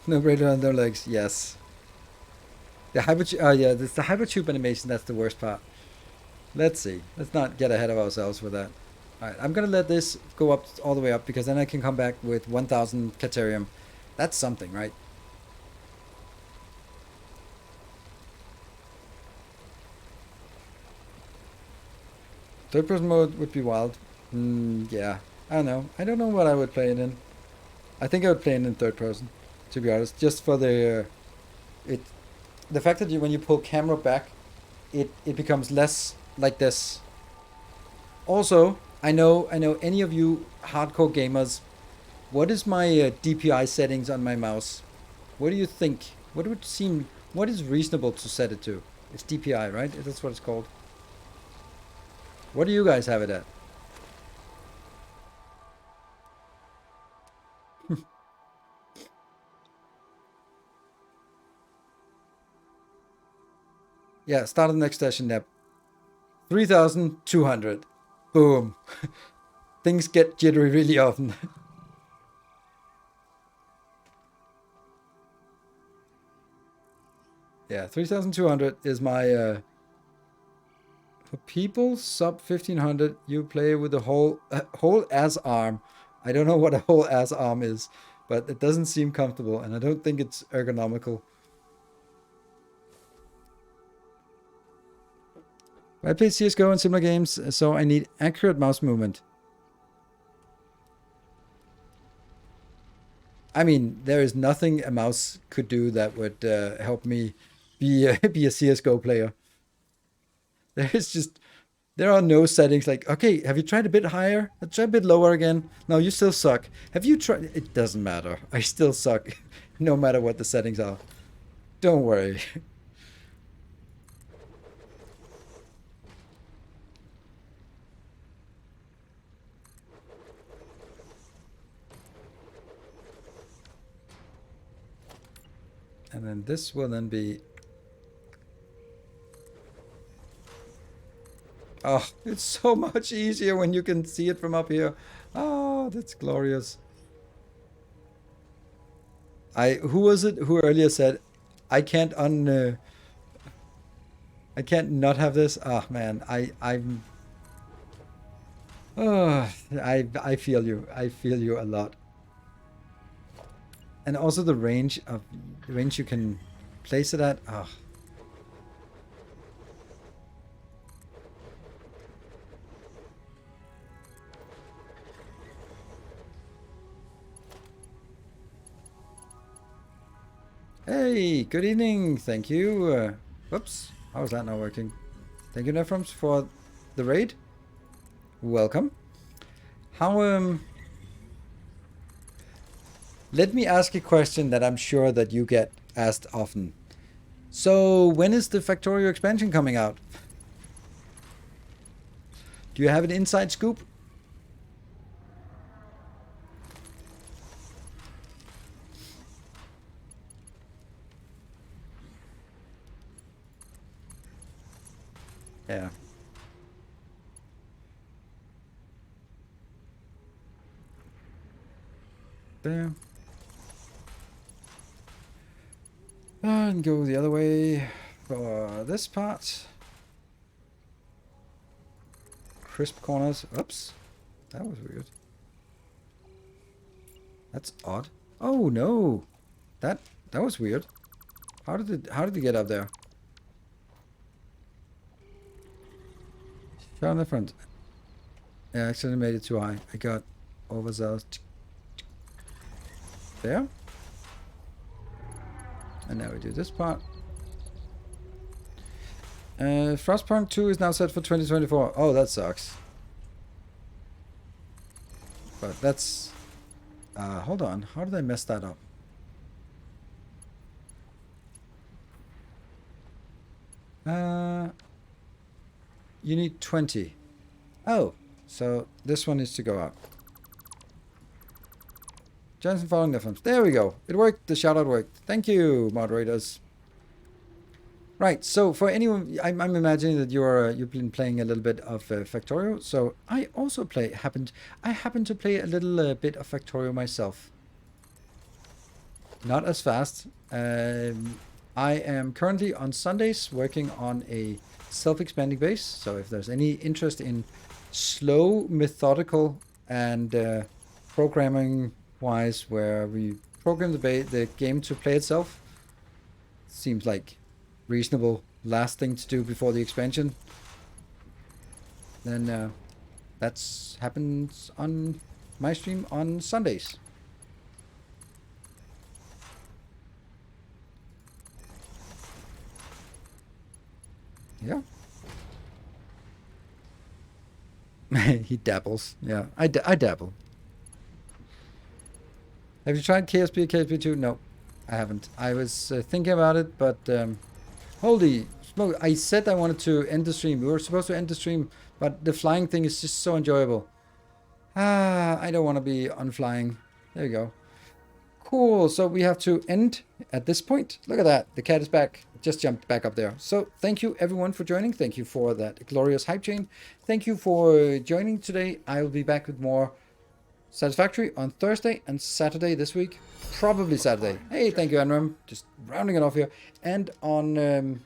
No brainer on their legs. Yes. The hypertube. Oh yeah, it's the hypertube animation. That's the worst part. Let's see. Let's not get ahead of ourselves with that. All right, I'm gonna let this go up all the way up because then I can come back with 1,000 Caterium. That's something, right? Third person mode would be wild. Yeah. I don't know. I don't know what I would play it in. I think I would play it in third person, to be honest. Just for the fact that when you pull camera back, it becomes less like this. Also, I know any of you hardcore gamers, what is my DPI settings on my mouse? What do you think? What is reasonable to set it to? It's DPI, right? That's what it's called. What do you guys have it at? Yeah, start the next session, Neb. 3,200. Boom. Things get jittery really often. Yeah, 3,200 is my... for people sub 1,500, you play with a whole ass arm. I don't know what a whole ass arm is, but it doesn't seem comfortable, and I don't think it's ergonomical. I play CSGO and similar games, so I need accurate mouse movement. I mean, there is nothing a mouse could do that would help me be be a CSGO player. There are no settings like, okay, have you tried a bit higher? Try a bit lower again. No, you still suck. Have you tried? It doesn't matter. I still suck, no matter what the settings are. Don't worry. And then this will then be... Oh, it's so much easier when you can see it from up here. Oh, that's glorious. Who was it who earlier said, I can't I can't not have this? Oh man, I feel you. I feel you a lot. And also the range you can place it at. Oh. Hey, good evening. Thank you. Whoops, how is that not working? Thank you, Nefrums, for the raid. Welcome. How Let me ask a question that I'm sure that you get asked often. So, when is the Factorio expansion coming out? Do you have an inside scoop? Yeah. There. And go the other way for this part. Crisp corners. Oops. That was weird. That's odd. Oh no. That was weird. How did it get up there? Shot on the front. Yeah, I accidentally made it too high. I got overzealous. There. And now we do this part. Frostpunk 2 is now set for 2024. Oh, that sucks. But that's... hold on. How did I mess that up? You need 20. Oh, so this one needs to go up. Johnson following the films. There we go. It worked. The shout out worked. Thank you, moderators. Right. So for anyone, I'm imagining that you've been playing a little bit of Factorio. So I also I happen to play a little bit of Factorio myself. Not as fast. I am currently on Sundays working on a self-expanding base. So if there's any interest in slow, methodical, and programming wise, where we program the game to play itself, seems like reasonable last thing to do before the expansion, then that's happens on my stream on Sundays. Yeah. He dabbles. Yeah, I dabble. Have you tried KSP or KSP2? No, I haven't. I was thinking about it, but holy smoke. I said I wanted to end the stream. We were supposed to end the stream, but the flying thing is just so enjoyable. I don't want to be on flying. There you go. Cool. So we have to end at this point. Look at that. The cat is back. Just jumped back up there. So thank you everyone for joining. Thank you for that glorious hype chain. Thank you for joining today. I will be back with more Satisfactory on Thursday and Saturday this week. Probably Saturday. Hey, thank you, Anram. Just rounding it off here. And on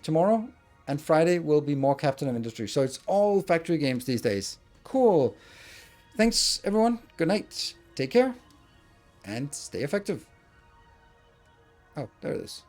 tomorrow and Friday will be more Captain of Industry. So it's all factory games these days. Cool. Thanks, everyone. Good night. Take care. And stay effective. Oh, there it is.